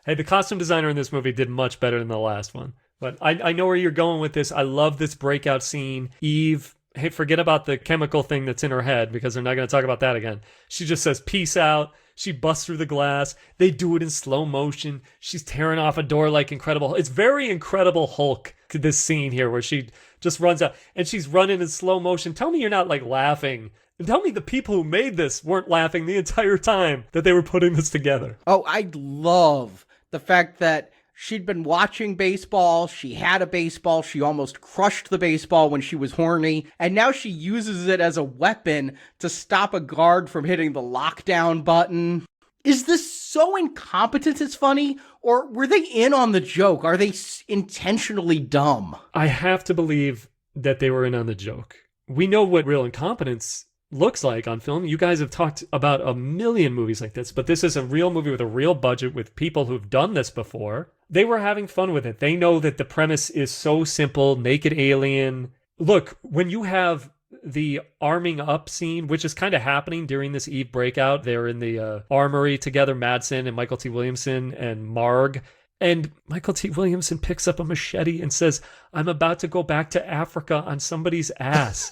Hey, the costume designer in this movie did much better than the last one. But I know where you're going with this. I love this breakout scene. Eve, hey, forget about the chemical thing that's in her head because they're not going to talk about that again. She just says, peace out. She busts through the glass. They do it in slow motion. She's tearing off a door like Incredible. It's very Incredible Hulk, this scene here where she just runs out and she's running in slow motion. Tell me you're not like laughing. And tell me the people who made this weren't laughing the entire time that they were putting this together. Oh, I love the fact that she'd been watching baseball. She had a baseball. She almost crushed the baseball when she was horny. And now she uses it as a weapon to stop a guard from hitting the lockdown button. Is this so incompetent it's funny? Or were they in on the joke? Are they intentionally dumb? I have to believe that they were in on the joke. We know what real incompetence looks like on film. You guys have talked about a million movies like this, but this is a real movie with a real budget with people who've done this before. They were having fun with it. They know that the premise is so simple, naked alien. Look, when you have the arming up scene, which is kind of happening during this Eve breakout, they're in the armory together, Madsen and Michael T. Williamson and Marg. And Michael T. Williamson picks up a machete and says, I'm about to go back to Africa on somebody's ass.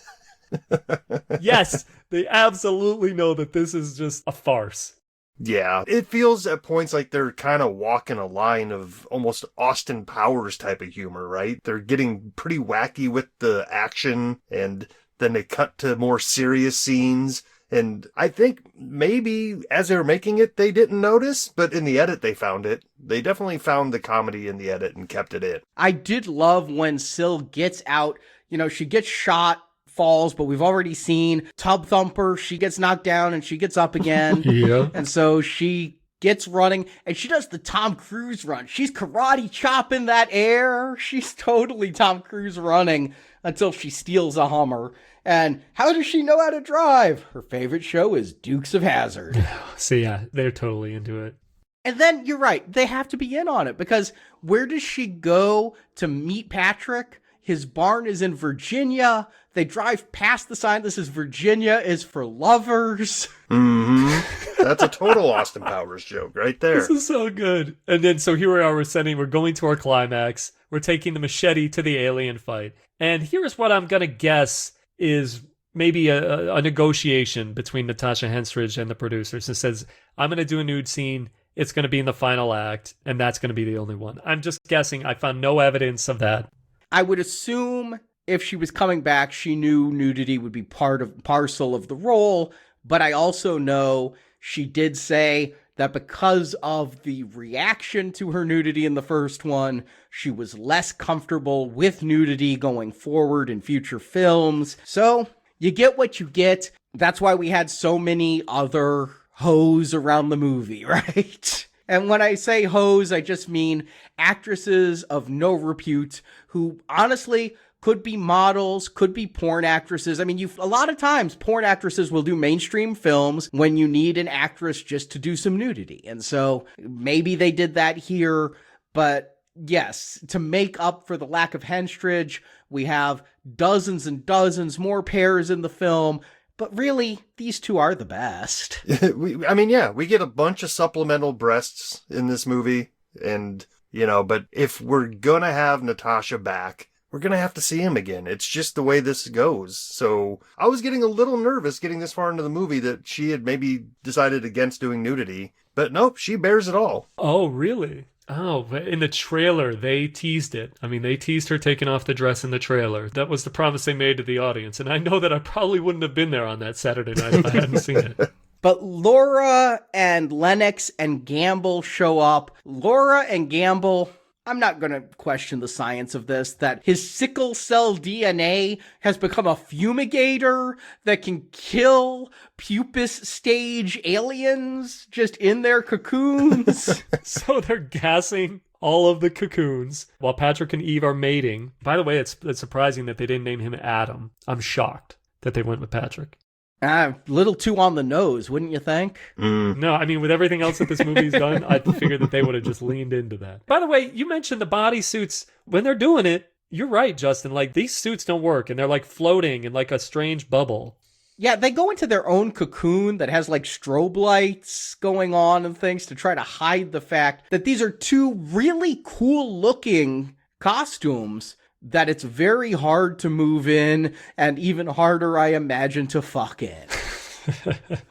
Yes, they absolutely know that this is just a farce. Yeah, it feels at points like they're kind of walking a line of almost Austin Powers type of humor, right? They're getting pretty wacky with the action, and then they cut to more serious scenes. And I think maybe as they were making it, they didn't notice, but in the edit, they found it. They definitely found the comedy in the edit and kept it in. I did love when Syl gets out, you know, she gets shot, falls, but we've already seen Tub Thumper. She gets knocked down and she gets up again. Yeah. And so she gets running, and she does the Tom Cruise run. She's karate chopping that air. She's totally Tom Cruise running until she steals a Hummer. And how does she know how to drive? Her favorite show is Dukes of Hazzard. So yeah, they're totally into it. And then, you're right, they have to be in on it, because where does she go to meet Patrick? His barn is in Virginia. They drive past the sign that says Virginia is for lovers. Mm-hmm. That's a total Austin Powers joke right there. This is so good. And then, so here we are, we're going to our climax. We're taking the machete to the alien fight. And here's what I'm going to guess is maybe a negotiation between Natasha Henstridge and the producers. It says, I'm going to do a nude scene. It's going to be in the final act, and that's going to be the only one. I'm just guessing. I found no evidence of that. I would assume if she was coming back, she knew nudity would be parcel of the role, but I also know she did say that because of the reaction to her nudity in the first one, she was less comfortable with nudity going forward in future films. So you get what you get. That's why we had so many other hoes around the movie, right? And when I say hoes, I just mean actresses of no repute who honestly could be models, could be porn actresses. I mean, a lot of times porn actresses will do mainstream films when you need an actress just to do some nudity. And so maybe they did that here, but yes, to make up for the lack of Henstridge, we have dozens and dozens more pairs in the film. But really, these two are the best. we get a bunch of supplemental breasts in this movie. And, but if we're going to have Natasha back, we're going to have to see him again. It's just the way this goes. So I was getting a little nervous getting this far into the movie that she had maybe decided against doing nudity. But nope, she bears it all. Oh, really? Oh, in the trailer, they teased it. I mean, they teased her taking off the dress in the trailer. That was the promise they made to the audience. And I know that I probably wouldn't have been there on that Saturday night if I hadn't seen it. But Laura and Lennox and Gamble show up. Laura and Gamble, I'm not going to question the science of this, that his sickle cell DNA has become a fumigator that can kill pupus stage aliens just in their cocoons. So they're gassing all of the cocoons while Patrick and Eve are mating. By the way, it's surprising that they didn't name him Adam. I'm shocked that they went with Patrick. A little too on the nose, wouldn't you think? No, I mean, with everything else that this movie's done, I figured that they would have just leaned into that. By the way, you mentioned the bodysuits. When they're doing it, you're right, Justin. Like, these suits don't work, and they're like floating in like a strange bubble. Yeah, they go into their own cocoon that has like strobe lights going on and things to try to hide the fact that these are two really cool looking costumes that it's very hard to move in, and even harder, I imagine, to fuck in.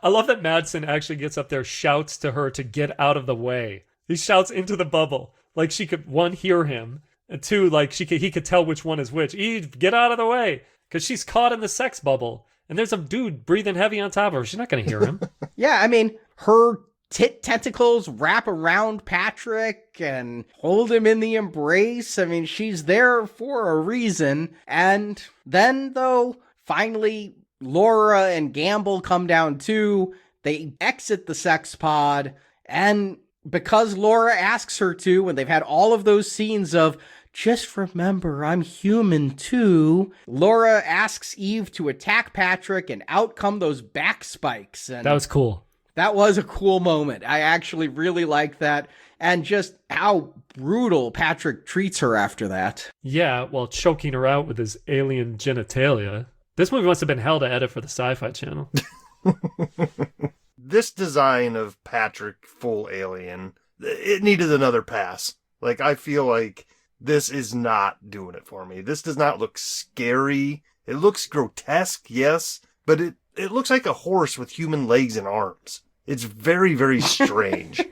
I love that Madsen actually gets up there, shouts to her to get out of the way. He shouts into the bubble. Like she could, one, hear him, and two, like he could tell which one is which. Eve, get out of the way, because she's caught in the sex bubble. And there's some dude breathing heavy on top of her. She's not going to hear him. Yeah, I mean, her tentacles wrap around Patrick and hold him in the embrace. I mean, she's there for a reason. And then, though, finally, Laura and Gamble come down too. They exit the sex pod. And because Laura asks her to, and they've had all of those scenes of, just remember, I'm human too, Laura asks Eve to attack Patrick, and out come those back spikes. And that was cool. That was a cool moment. I actually really like that. And just how brutal Patrick treats her after that. Yeah, while choking her out with his alien genitalia. This movie must have been hell to edit for the Sci-Fi Channel. This design of Patrick full alien, it needed another pass. Like, I feel like this is not doing it for me. This does not look scary. It looks grotesque, yes, but it looks like a horse with human legs and arms. It's very, very strange.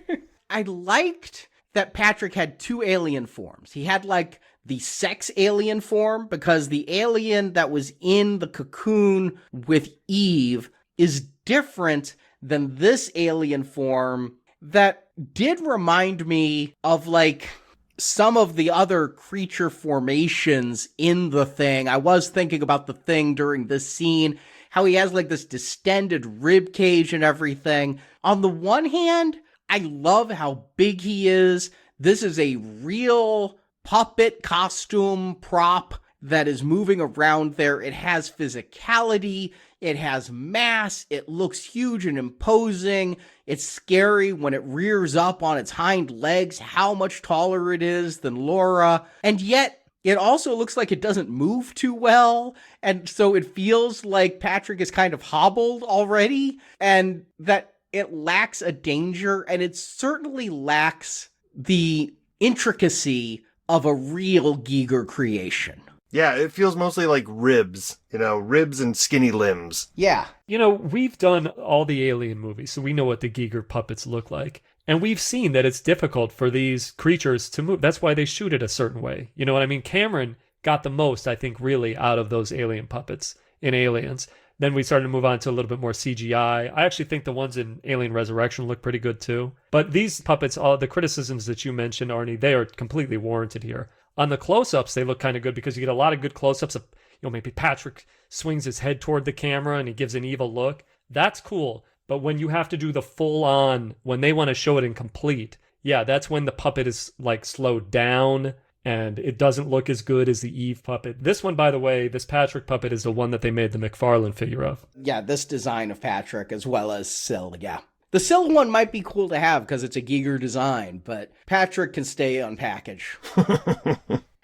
I liked that Patrick had two alien forms. He had like the sex alien form, because the alien that was in the cocoon with Eve is different than this alien form that did remind me of like some of the other creature formations in The Thing. I was thinking about The Thing during this scene, how he has like this distended rib cage and everything. On the one hand, I love how big he is. This is a real puppet costume prop that is moving around there. It has physicality. It has mass. It looks huge and imposing. It's scary when it rears up on its hind legs, how much taller it is than Laura. And yet, it also looks like it doesn't move too well. And so it feels like Patrick is kind of hobbled already, and that it lacks a danger, and it certainly lacks the intricacy of a real Giger creation. Yeah, it feels mostly like ribs, ribs and skinny limbs. Yeah. We've done all the Alien movies, so we know what the Giger puppets look like. And we've seen that it's difficult for these creatures to move. That's why they shoot it a certain way. You know what I mean? Cameron got the most, I think, really out of those alien puppets in Aliens. Then we started to move on to a little bit more CGI. I actually think the ones in Alien Resurrection look pretty good too. But these puppets, all the criticisms that you mentioned, Arnie, they are completely warranted here. On the close-ups, they look kind of good because you get a lot of good close-ups of, maybe Patrick swings his head toward the camera and he gives an evil look. That's cool. But when you have to do the full-on, when they want to show it in complete, yeah, that's when the puppet is like slowed down and it doesn't look as good as the Eve puppet. This one, by the way, this Patrick puppet is the one that they made the McFarlane figure of. Yeah, this design of Patrick as well as Syl, yeah. The Syl one might be cool to have because it's a Giger design, but Patrick can stay on package.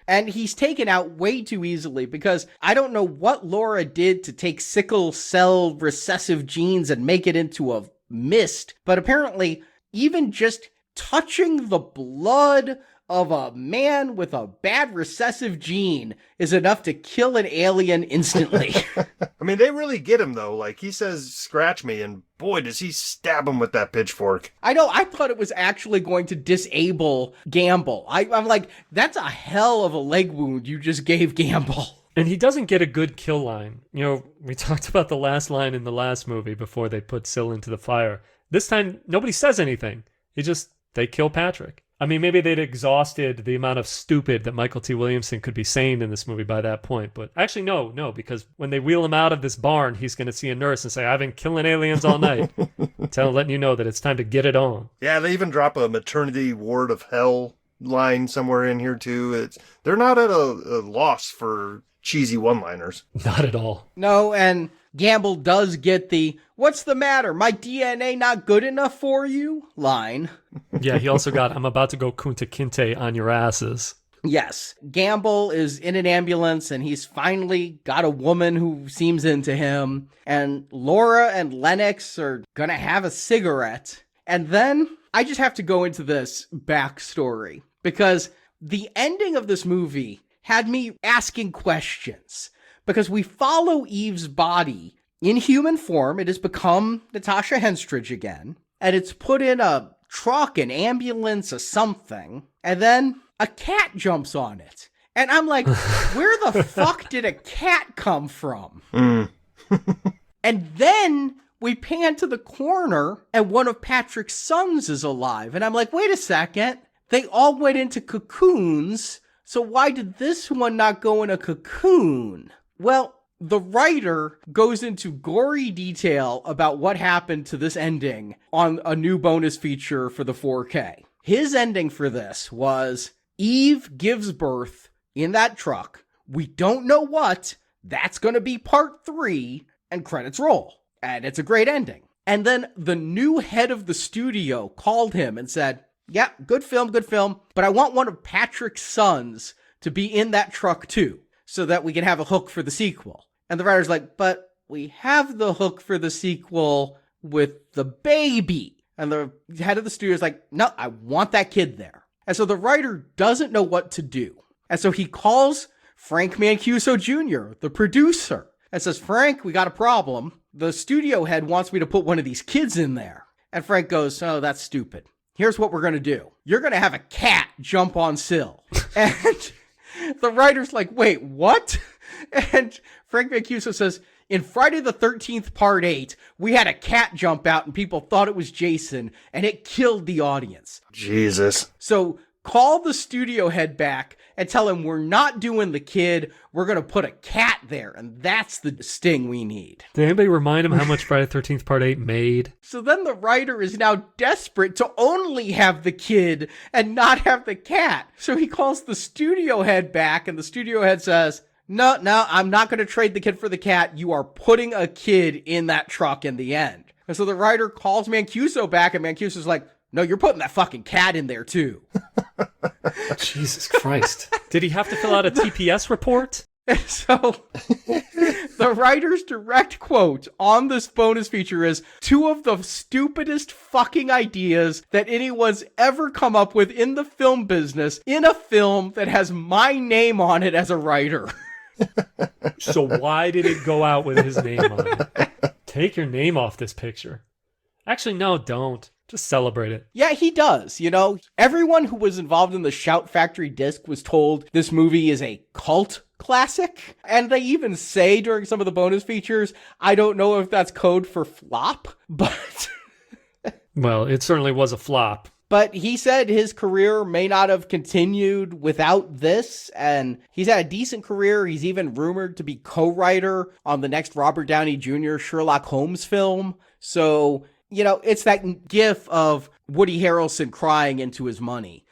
And he's taken out way too easily because I don't know what Laura did to take sickle cell recessive genes and make it into a mist, but apparently even just touching the blood of a man with a bad recessive gene is enough to kill an alien instantly. I mean, they really get him, though. Like, he says, scratch me, and boy, does he stab him with that pitchfork. I know, I thought it was actually going to disable Gamble. I'm like, that's a hell of a leg wound you just gave Gamble. And he doesn't get a good kill line. We talked about the last line in the last movie before they put Syl into the fire. This time, nobody says anything. They kill Patrick. I mean, maybe they'd exhausted the amount of stupid that Michael T. Williamson could be saying in this movie by that point. But actually, no, because when they wheel him out of this barn, he's going to see a nurse and say, I've been killing aliens all night. Letting you know that it's time to get it on. Yeah, they even drop a maternity ward of hell line somewhere in here, too. They're not at a loss for cheesy one-liners. Not at all. No, and Gamble does get the, what's the matter? My DNA not good enough for you? Line. Yeah, he also got, I'm about to go Kunta Kinte on your asses. Yes. Gamble is in an ambulance and he's finally got a woman who seems into him. And Laura and Lennox are gonna have a cigarette. And then I just have to go into this backstory because the ending of this movie had me asking questions. Because we follow Eve's body in human form. It has become Natasha Henstridge again. And it's put in a truck, an ambulance, or something. And then a cat jumps on it. And I'm like, where the fuck did a cat come from? And then we pan to the corner and one of Patrick's sons is alive. And I'm like, wait a second. They all went into cocoons. So why did this one not go in a cocoon? Well, the writer goes into gory detail about what happened to this ending on a new bonus feature for the 4K. His ending for this was Eve gives birth in that truck. We don't know what. That's going to be part 3 and credits roll. And it's a great ending. And then the new head of the studio called him and said, yeah, good film, but I want one of Patrick's sons to be in that truck too, so that we can have a hook for the sequel. And the writer's like, but we have the hook for the sequel with the baby. And the head of the studio is like, no, I want that kid there. And so the writer doesn't know what to do. And so he calls Frank Mancuso Jr., the producer, and says, Frank, we got a problem. The studio head wants me to put one of these kids in there. And Frank goes, oh, that's stupid. Here's what we're going to do. You're going to have a cat jump on Syl. And the writer's like, wait, what? And Frank Mancuso says, in Friday the 13th Part 8, we had a cat jump out and people thought it was Jason and it killed the audience. Jesus. So call the studio head back and tell him we're not doing the kid, we're going to put a cat there, and that's the sting we need. Did anybody remind him how much Friday the 13th Part 8 made? So then the writer is now desperate to only have the kid and not have the cat. So he calls the studio head back, and the studio head says, no, I'm not going to trade the kid for the cat. You are putting a kid in that truck in the end. And so the writer calls Mancuso back, and Mancuso's like, no, you're putting that fucking cat in there too. Jesus Christ. Did he have to fill out a TPS report? So the writer's direct quote on this bonus feature is, two of the stupidest fucking ideas that anyone's ever come up with in the film business in a film that has my name on it as a writer. So why did it go out with his name on it? Take your name off this picture. Actually, no, don't. Just celebrate it. Yeah, he does. You know, everyone who was involved in the Shout Factory disc was told this movie is a cult classic. And they even say during some of the bonus features, I don't know if that's code for flop, but... Well, it certainly was a flop. But he said his career may not have continued without this, and he's had a decent career. He's even rumored to be co-writer on the next Robert Downey Jr. Sherlock Holmes film. So, you know, it's that gif of Woody Harrelson crying into his money.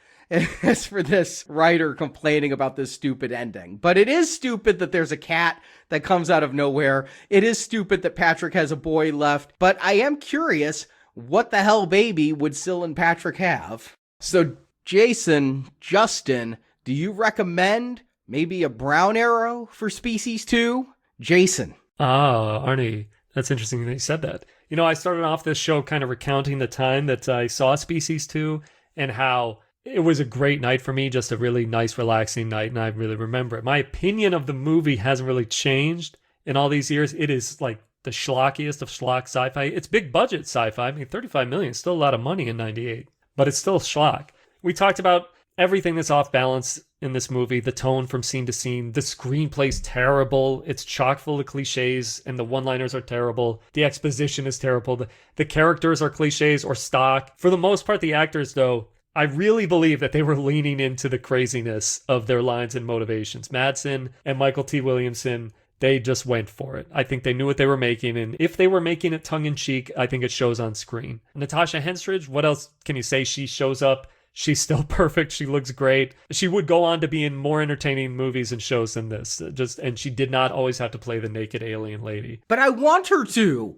As for this writer complaining about this stupid ending. But it is stupid that there's a cat that comes out of nowhere. It is stupid that Patrick has a boy left. But I am curious, what the hell baby would Syl and Patrick have? So, Jason, Justin, do you recommend maybe a brown arrow for Species 2? Jason. Ah, Arnie, that's interesting that you said that. You know, I started off this show kind of recounting the time that I saw Species 2 and how it was a great night for me, just a really nice, relaxing night, and I really remember it. My opinion of the movie hasn't really changed in all these years. It is like the schlockiest of schlock sci-fi. It's big budget sci-fi. I mean, $35 million is still a lot of money in 98, but it's still schlock. We talked about everything that's off balance in this movie, the tone from scene to scene. The screenplay's terrible. It's chock full of cliches, and the one-liners are terrible. The exposition is terrible. The characters are cliches or stock. For the most part, the actors, though, I really believe that they were leaning into the craziness of their lines and motivations. Madsen and Michael T. Williamson, they just went for it. I think they knew what they were making, and if they were making it tongue-in-cheek, I think it shows on screen. Natasha Henstridge, what else can you say? She shows up. She's still perfect. She looks great. She would go on to be in more entertaining movies and shows than this. And she did not always have to play the naked alien lady. But I want her to.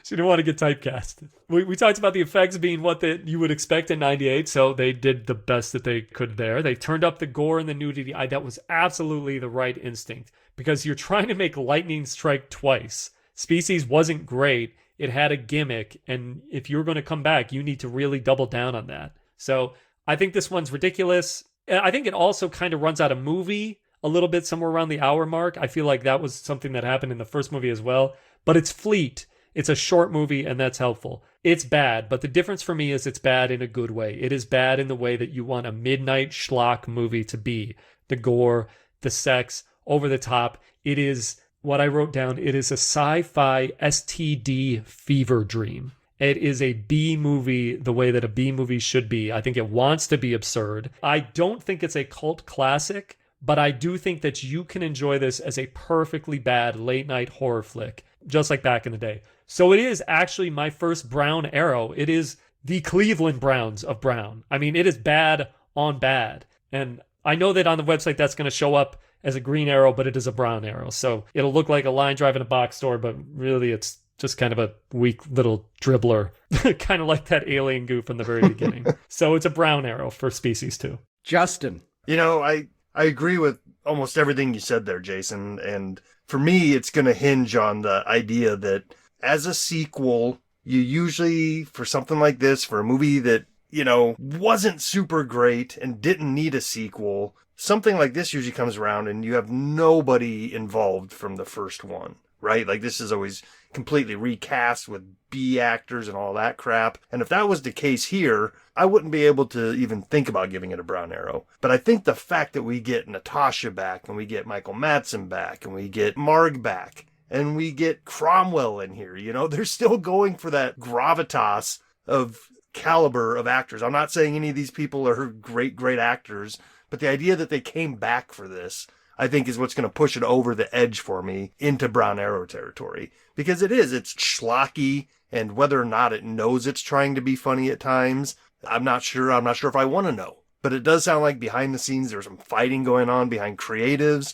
She didn't want to get typecast. We talked about the effects being what you would expect in 98, so they did the best that they could there. They turned up the gore and the nudity. That was absolutely the right instinct, because you're trying to make lightning strike twice. Species wasn't great. It had a gimmick, and if you're going to come back, you need to really double down on that. So I think this one's ridiculous. I think it also kind of runs out of movie a little bit somewhere around the hour mark. I feel like that was something that happened in the first movie as well, but it's fleet. It's a short movie, and that's helpful. It's bad, but the difference for me is it's bad in a good way. It is bad in the way that you want a midnight schlock movie to be. The gore, the sex, over the top. It is what I wrote down. It is a sci-fi STD fever dream. It is a B movie the way that a B movie should be. I think it wants to be absurd. I don't think it's a cult classic, but I do think that you can enjoy this as a perfectly bad late night horror flick, just like back in the day. So it is actually my first brown arrow. It is the Cleveland Browns of brown. I mean, it is bad on bad. And I know that on the website that's going to show up as a green arrow, but it is a brown arrow. So it'll look like a line drive in a box store, but really it's just kind of a weak little dribbler, kind of like that alien goof from the very beginning. So it's a brown arrow for Species 2. Justin. You know, I agree with almost everything you said there, Jason. And for me, it's going to hinge on the idea that as a sequel, you usually, for something like this, for a movie that, you know, wasn't super great and didn't need a sequel, something like this usually comes around and you have nobody involved from the first one, right? Like, this is always completely recast with B actors and all that crap. And if that was the case here, I wouldn't be able to even think about giving it a brown arrow. But I think the fact that we get Natasha back, and we get Michael Madsen back, and we get Marg back, and we get Cromwell in here, you know, they're still going for that gravitas of caliber of actors. I'm not saying any of these people are great actors, but the idea that they came back for this, I think, is what's going to push it over the edge for me into Brown Arrow territory. Because it's schlocky, and whether or not it knows it's trying to be funny at times, I'm not sure. I'm not sure if I want to know. But it does sound like behind the scenes there's some fighting going on behind creatives,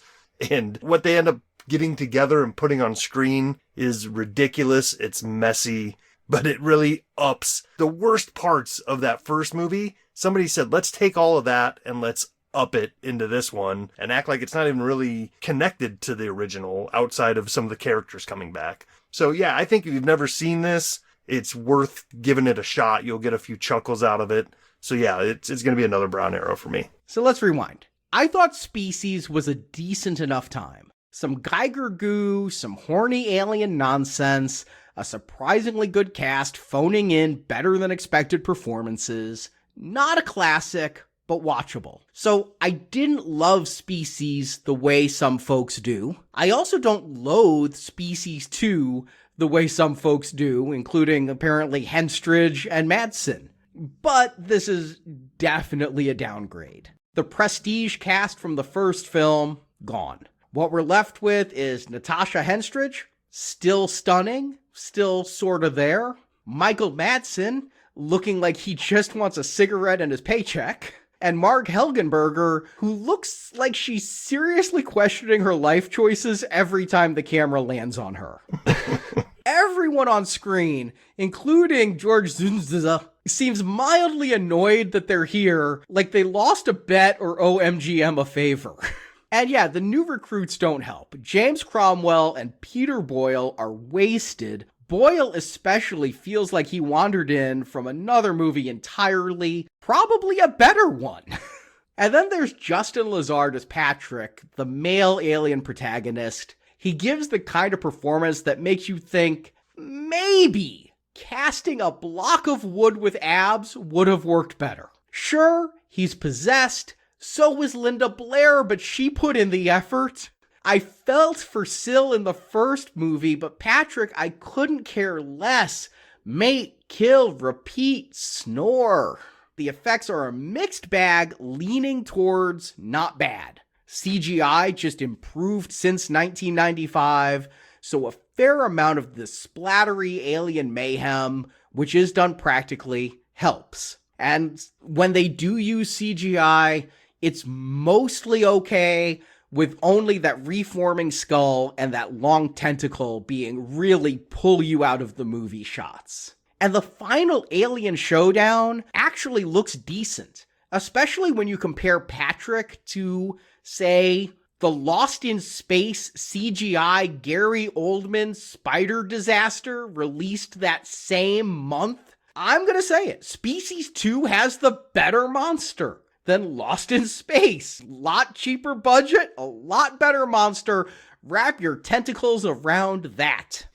and what they end up getting together and putting on screen is ridiculous. It's messy, but it really ups the worst parts of that first movie. Somebody said, let's take all of that and let's up it into this one and act like it's not even really connected to the original outside of some of the characters coming back. So yeah, I think if you've never seen this, it's worth giving it a shot. You'll get a few chuckles out of it. So yeah, it's going to be another Brown Arrow for me. So let's rewind. I thought Species was a decent enough time. Some Geiger goo, some horny alien nonsense, a surprisingly good cast phoning in better than expected performances. Not a classic, but watchable. So I didn't love Species the way some folks do. I also don't loathe Species 2 the way some folks do, including apparently Henstridge and Madsen. But this is definitely a downgrade. The prestige cast from the first film, gone. What we're left with is Natasha Henstridge, still stunning, still sort of there. Michael Madsen, looking like he just wants a cigarette and his paycheck. And Marg Helgenberger, who looks like she's seriously questioning her life choices every time the camera lands on her. Everyone on screen, including George Zunziza, seems mildly annoyed that they're here, like they lost a bet or owe MGM a favor. And yeah, the new recruits don't help. James Cromwell and Peter Boyle are wasted. Boyle especially feels like he wandered in from another movie entirely, probably a better one. And then there's Justin Lazard as Patrick, the male alien protagonist. He gives the kind of performance that makes you think, maybe casting a block of wood with abs would have worked better. Sure, he's possessed, so was Linda Blair, but she put in the effort. I felt for Syl in the first movie, but Patrick, I couldn't care less. Mate, kill, repeat, snore. The effects are a mixed bag, leaning towards not bad. CGI just improved since 1995, so a fair amount of the splattery alien mayhem, which is done practically, helps. And when they do use CGI, it's mostly okay, with only that reforming skull and that long tentacle being really pull you out of the movie shots. And the final alien showdown actually looks decent, especially when you compare Patrick to, say, the Lost in Space CGI Gary Oldman spider disaster released that same month. I'm gonna say it, Species 2 has the better monster than Lost in Space. Lot cheaper budget, a lot better monster. Wrap your tentacles around that.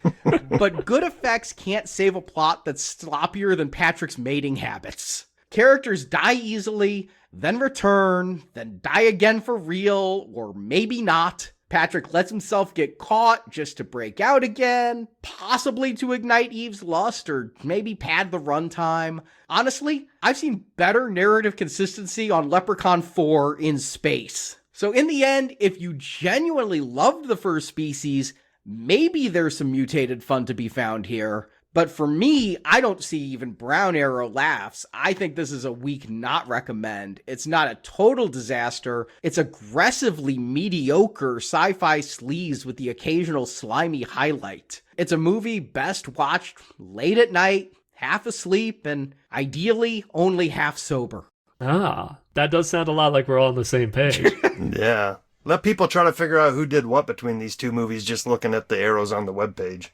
But good effects can't save a plot that's sloppier than Patrick's mating habits. Characters die easily, then return, then die again for real, or maybe not. Patrick lets himself get caught just to break out again, possibly to ignite Eve's lust, or maybe pad the runtime. Honestly, I've seen better narrative consistency on Leprechaun 4 in space. So in the end, if you genuinely loved the first Species, maybe there's some mutated fun to be found here. But for me, I don't see even Brown Arrow laughs. I think this is a weak not recommend. It's not a total disaster. It's aggressively mediocre sci-fi sleaze with the occasional slimy highlight. It's a movie best watched late at night, half asleep, and ideally only half sober. Ah, that does sound a lot like we're all on the same page. Yeah. Let people try to figure out who did what between these two movies just looking at the arrows on the webpage.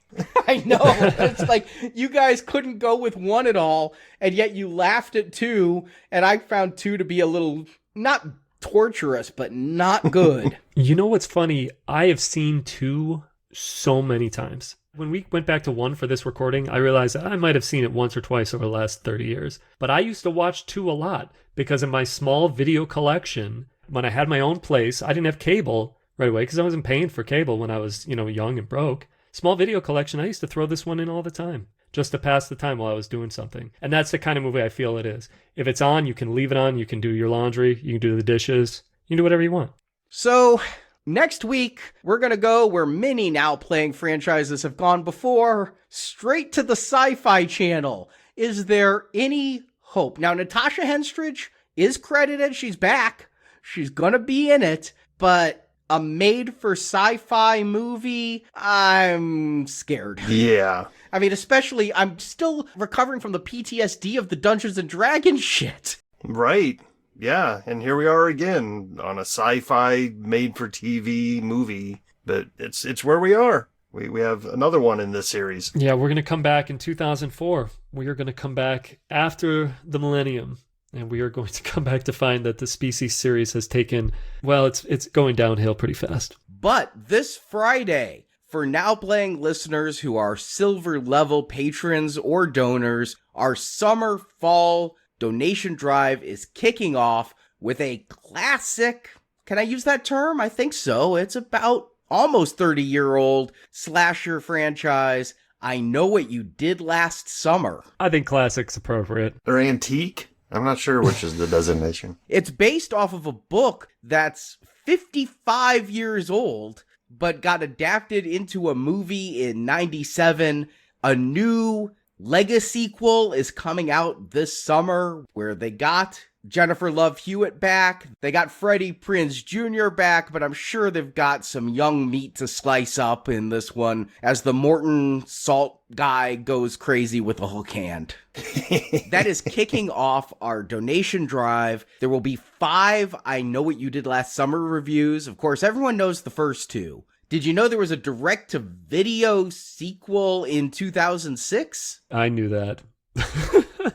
I know. It's like you guys couldn't go with one at all, and yet you laughed at two, and I found two to be a little, not torturous, but not good. You know what's funny? I have seen two so many times. When we went back to one for this recording, I realized I might have seen it once or twice over the last 30 years. But I used to watch two a lot because in my small video collection, when I had my own place, I didn't have cable right away because I wasn't paying for cable when I was, young and broke. Small video collection, I used to throw this one in all the time. just to pass the time while I was doing something. And that's the kind of movie I feel it is. If it's on, you can leave it on, you can do your laundry, you can do the dishes, you can do whatever you want. So next week, we're going to go where many now playing franchises have gone before, straight to the Sci-Fi Channel. Is there any hope? Now, Natasha Henstridge is credited. She's back. She's going to be in it, but a made-for-sci-fi movie, I'm scared. Yeah. I mean, especially, I'm still recovering from the PTSD of the Dungeons & Dragons shit. Right. Yeah, and here we are again on a sci-fi made-for-TV movie, but it's where we are. We have another one in this series. Yeah, we're going to come back in 2004. We are going to come back after the millennium, and we are going to come back to find that the Species series has taken, well, it's going downhill pretty fast. But this Friday, for Now Playing listeners who are silver level patrons or donors, our summer fall donation drive is kicking off with a classic, can I use that term? I think so. It's about almost 30-year-old slasher franchise, I Know What You Did Last Summer. I think classic's appropriate. Or antique? I'm not sure which is the designation. It's based off of a book that's 55 years old, but got adapted into a movie in 97. A new Legacy-quel is coming out this summer, where they got Jennifer Love Hewitt back, they got Freddie Prinze Jr. back, but I'm sure they've got some young meat to slice up in this one as the Morton Salt guy goes crazy with a hook hand. That is kicking off our donation drive. There will be 5 I Know What You Did Last Summer reviews. Of course, everyone knows the first 2. Did you know there was a direct-to-video sequel in 2006? I knew that.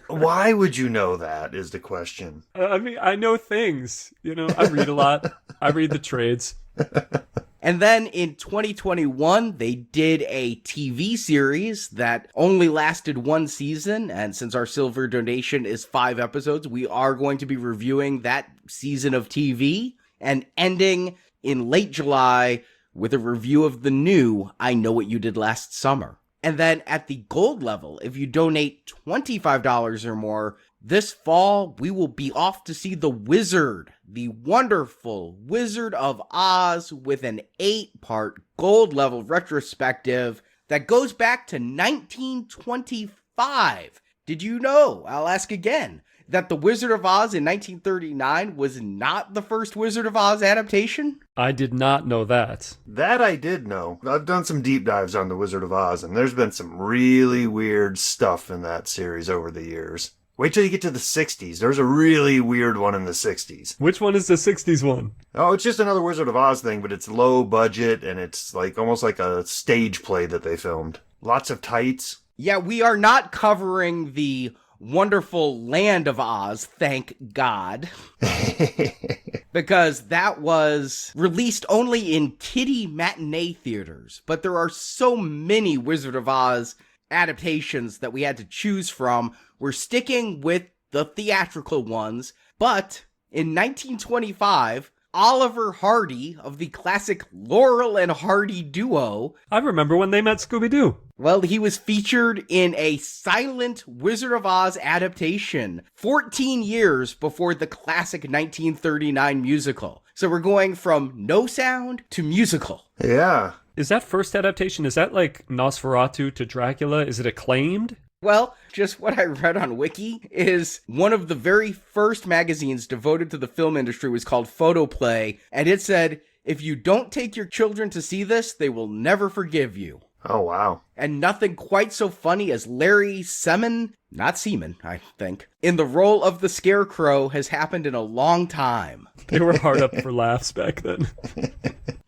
Why would you know that is the question. I mean, I know things. I read a lot. I read the trades. And then in 2021, they did a TV series that only lasted 1 season. And since our silver donation is 5 episodes, we are going to be reviewing that season of TV and ending in late July with a review of the new I Know What You Did Last Summer. And then at the gold level, if you donate $25 or more, this fall, we will be off to see The Wizard, the wonderful Wizard of Oz, with an 8-part gold level retrospective that goes back to 1925. Did you know, I'll ask again, that The Wizard of Oz in 1939 was not the first Wizard of Oz adaptation? I did not know that. That I did know. I've done some deep dives on The Wizard of Oz, and there's been some really weird stuff in that series over the years. Wait till you get to the 60s. There's a really weird one in the 60s. Which one is the 60s one? Oh, it's just another Wizard of Oz thing, but it's low budget, and it's almost like a stage play that they filmed. Lots of tights. Yeah, we are not covering the wonderful Land of Oz, thank God. Because that was released only in kiddie matinee theaters. But there are so many Wizard of Oz adaptations that we had to choose from. We're sticking with the theatrical ones. But in 1925, Oliver Hardy of the classic Laurel and Hardy duo. I remember when they met Scooby-Doo. Well, he was featured in a silent Wizard of Oz adaptation 14 years before the classic 1939 musical. So we're going from no sound to musical. Yeah. Is that first adaptation, is that like Nosferatu to Dracula? Is it acclaimed? Well, just what I read on Wiki is one of the very first magazines devoted to the film industry was called Photoplay, and it said, if you don't take your children to see this, they will never forgive you. Oh, wow. And nothing quite so funny as Larry Seaman, not Seaman, I think, in the role of the Scarecrow has happened in a long time. They were hard up for laughs back then.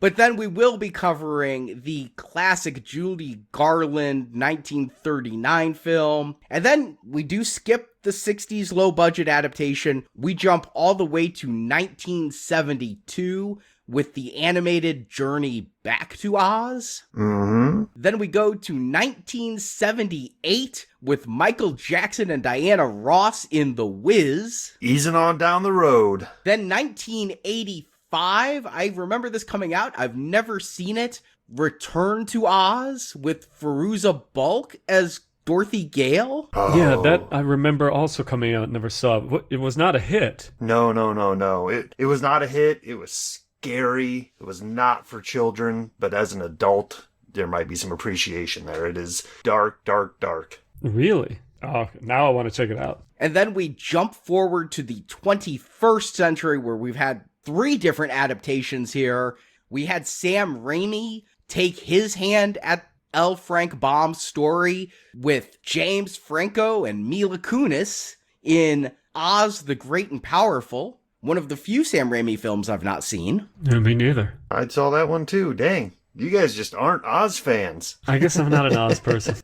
But then we will be covering the classic Judy Garland 1939 film. And then we do skip the 60s low-budget adaptation. We jump all the way to 1972 with the animated Journey Back to Oz. Mm-hmm. Then we go to 1978 with Michael Jackson and Diana Ross in The Wiz. Easing on down the road. Then 1985, I remember this coming out. I've never seen it. Return to Oz with Fairuza Balk as Dorothy Gale? Oh. Yeah, that I remember also coming out, never saw it. It was not a hit. No. It was not a hit. It was scary. It was not for children, but as an adult, there might be some appreciation there. It is dark, dark, dark. Really? Oh, now I want to check it out. And then we jump forward to the 21st century where we've had 3 different adaptations here. We had Sam Raimi take his hand at L. Frank Baum's story with James Franco and Mila Kunis in Oz the Great and Powerful, one of the few Sam Raimi films I've not seen. Yeah, me neither. I saw that one too. Dang. You guys just aren't Oz fans. I guess I'm not an Oz person.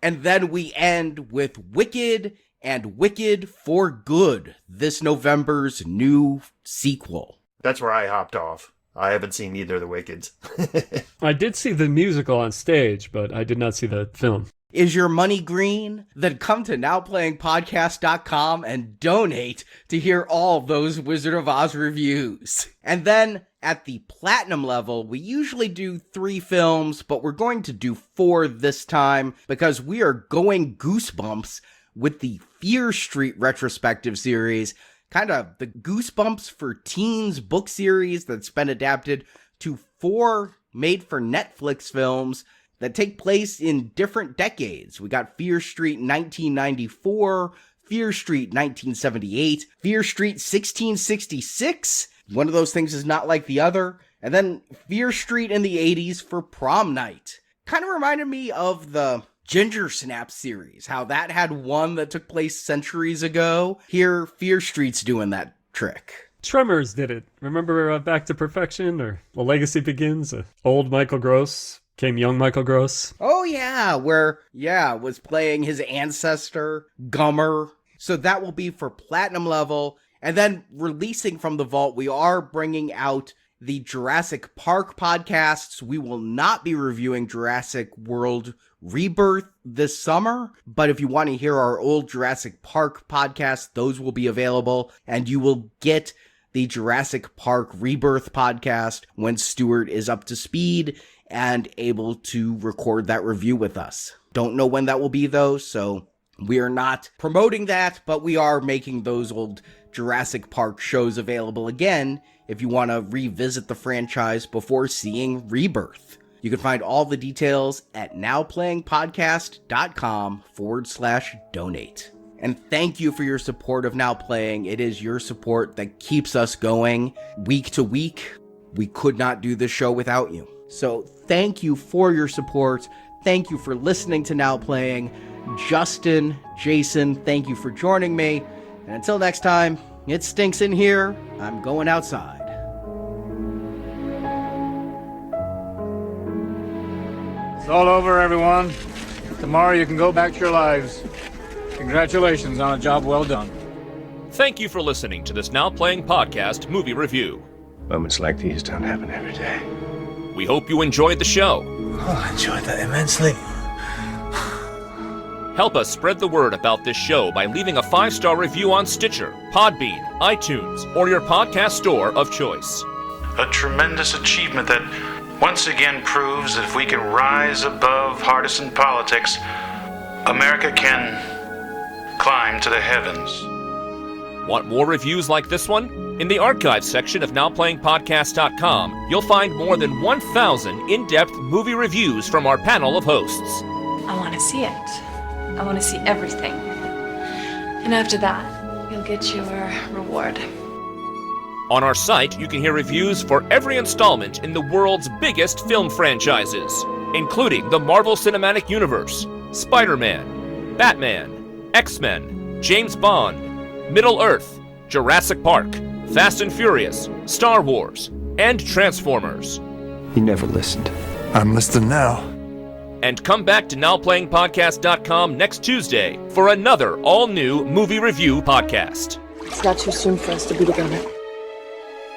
And then we end with Wicked and Wicked for Good, this November's new sequel. That's where I hopped off. I haven't seen either of the Wickeds. I did see the musical on stage, but I did not see the film. Is your money green? Then come to nowplayingpodcast.com and donate to hear all those Wizard of Oz reviews. And then at the platinum level, we usually do 3 films, but we're going to do 4 this time because we are going Goosebumps with the Fear Street retrospective series, kind of the Goosebumps for Teens book series that's been adapted to 4 made-for-Netflix films that take place in different decades. We got Fear Street 1994, Fear Street 1978, Fear Street 1666. One of those things is not like the other. And then Fear Street in the 80s for Prom Night. Kind of reminded me of the Ginger Snap series, how that had one that took place centuries ago. Here, Fear Street's doing that trick. Tremors did it. Remember Back to Perfection or The Legacy Begins? Old Michael Gross came young Michael Gross. Oh yeah, where, was playing his ancestor, Gummer. So that will be for platinum level. And then releasing from the vault, we are bringing out the Jurassic Park podcasts. We will not be reviewing Jurassic World Rebirth this summer, but if you want to hear our old Jurassic Park podcasts, those will be available, and you will get the Jurassic Park Rebirth podcast when Stuart is up to speed and able to record that review with us. Don't know when that will be though, so we are not promoting that, but we are making those old Jurassic Park shows available again if you want to revisit the franchise before seeing Rebirth. You can find all the details at nowplayingpodcast.com/donate. And thank you for your support of Now Playing. It is your support that keeps us going week to week. We could not do this show without you. So thank you for your support. Thank you for listening to Now Playing. Justin, Jason, thank you for joining me. And until next time, it stinks in here. I'm going outside. It's all over, everyone. Tomorrow you can go back to your lives. Congratulations on a job well done. Thank you for listening to this Now Playing Podcast movie review. Moments like these don't happen every day. We hope you enjoyed the show. Oh, I enjoyed that immensely. Help us spread the word about this show by leaving a 5-star review on Stitcher, Podbean, iTunes, or your podcast store of choice. A tremendous achievement that once again proves that if we can rise above partisan politics, America can climb to the heavens. Want more reviews like this one? In the archives section of NowPlayingPodcast.com, you'll find more than 1,000 in-depth movie reviews from our panel of hosts. I want to see it. I want to see everything. And after that, you'll get your reward. On our site, you can hear reviews for every installment in the world's biggest film franchises, including the Marvel Cinematic Universe, Spider-Man, Batman, X-Men, James Bond, Middle-earth, Jurassic Park, Fast and Furious, Star Wars, and Transformers. You never listened. I'm listening now. And come back to NowPlayingPodcast.com next Tuesday for another all-new movie review podcast. It's not too soon for us to be together.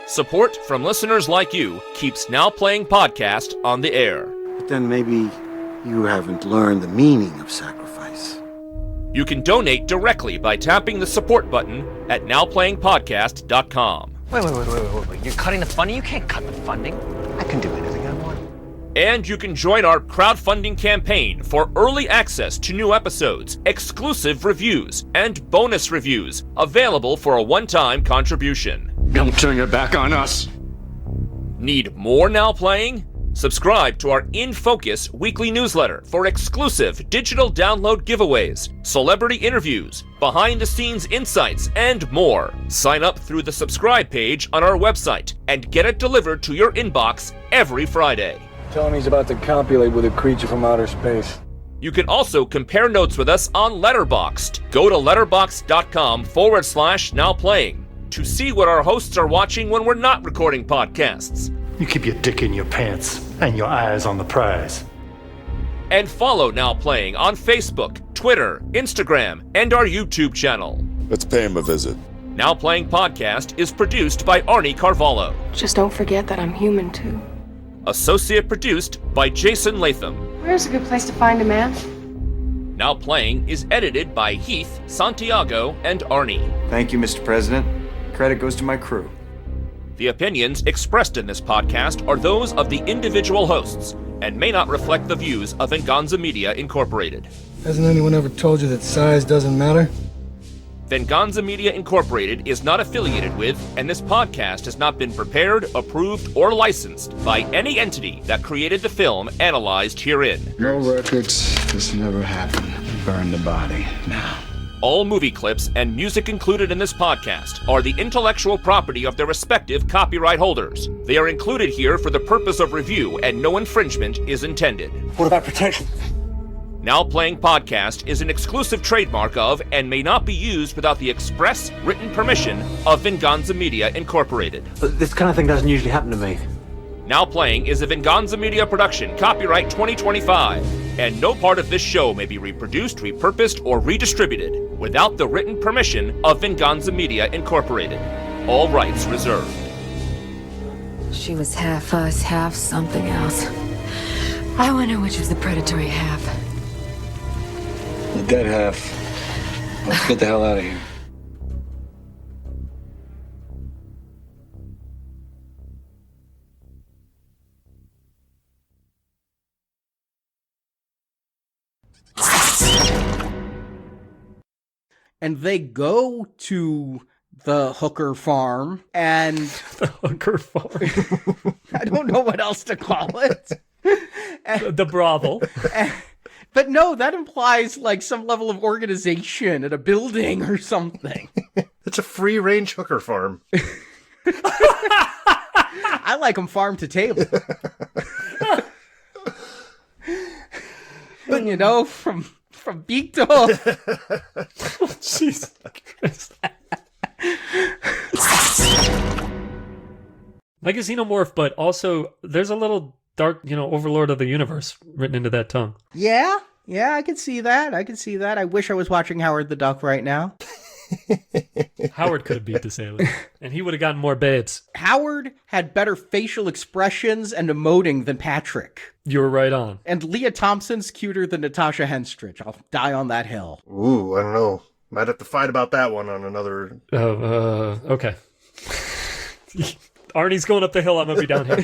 Support from listeners like you keeps Now Playing Podcast on the air. But then maybe you haven't learned the meaning of sacrifice. You can donate directly by tapping the support button at NowPlayingPodcast.com. Wait. You're cutting the funding? You can't cut the funding. I can do anything I want. And you can join our crowdfunding campaign for early access to new episodes, exclusive reviews, and bonus reviews available for a one-time contribution. Don't turn your back on us. Need more Now Playing? Subscribe to our In Focus weekly newsletter for exclusive digital download giveaways, celebrity interviews, behind-the-scenes insights, and more. Sign up through the subscribe page on our website and get it delivered to your inbox every Friday. Tell him he's about to copulate with a creature from outer space. You can also compare notes with us on Letterboxd. Go to letterboxd.com/nowplaying to see what our hosts are watching when we're not recording podcasts. You keep your dick in your pants and your eyes on the prize. And follow Now Playing on Facebook, Twitter, Instagram, and our YouTube channel. Let's pay him a visit. Now Playing Podcast is produced by Arnie Carvalho. Just don't forget that I'm human too. Associate produced by Jason Latham. Where's a good place to find a man? Now Playing is edited by Heath, Santiago, and Arnie. Thank you, Mr. President. Credit goes to my crew. The opinions expressed in this podcast are those of the individual hosts and may not reflect the views of Venganza Media Incorporated. Hasn't anyone ever told you that size doesn't matter? Venganza Media Incorporated is not affiliated with, and this podcast has not been prepared, approved, or licensed by any entity that created the film analyzed herein. No records. This never happened. Burn the body now. All movie clips and music included in this podcast are the intellectual property of their respective copyright holders. They are included here for the purpose of review and no infringement is intended. What about protection? Now Playing Podcast is an exclusive trademark of and may not be used without the express written permission of Venganza Media Incorporated. But this kind of thing doesn't usually happen to me. Now Playing is a Venganza Media production, copyright 2025, and no part of this show may be reproduced, repurposed, or redistributed without the written permission of Venganza Media Incorporated. All rights reserved. She was half us, half something else. I wonder which was the predatory half. The dead half. Let's get the hell out of here. And they go to the hooker farm and... The hooker farm? I don't know what else to call it. The brothel. But no, that implies like some level of organization at a building or something. It's a free-range hooker farm. I like them farm to table. But you know, from beak to hoof. Jesus Christ. Like a xenomorph, but also there's a little dark, Overlord of the Universe written into that tongue. Yeah, I can see that. I wish I was watching Howard the Duck right now. Howard could have beat this alien, and he would have gotten more babes. Howard had better facial expressions and emoting than Patrick. You were right on. And Leah Thompson's cuter than Natasha Henstridge. I'll die on that hill. Ooh, I don't know. Might have to fight about that one on another... Okay. Arnie's going up the hill, I'm going to be down here.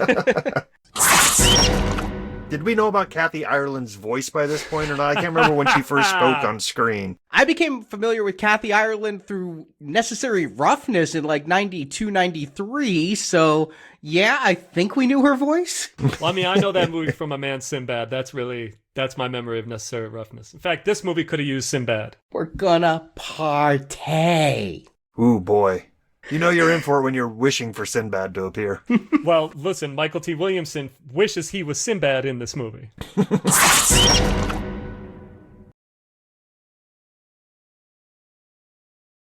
Did we know about Kathy Ireland's voice by this point or not? I can't remember when she first spoke on screen. I became familiar with Kathy Ireland through Necessary Roughness in like 92, 93, so yeah, I think we knew her voice. Well, I mean, I know that movie from A Man Sinbad. That's my memory of Necessary Roughness. In fact, this movie could have used Sinbad. We're gonna partay. Ooh, boy. You know you're in for it when you're wishing for Sinbad to appear. Well, listen, Michael T. Williamson wishes he was Sinbad in this movie.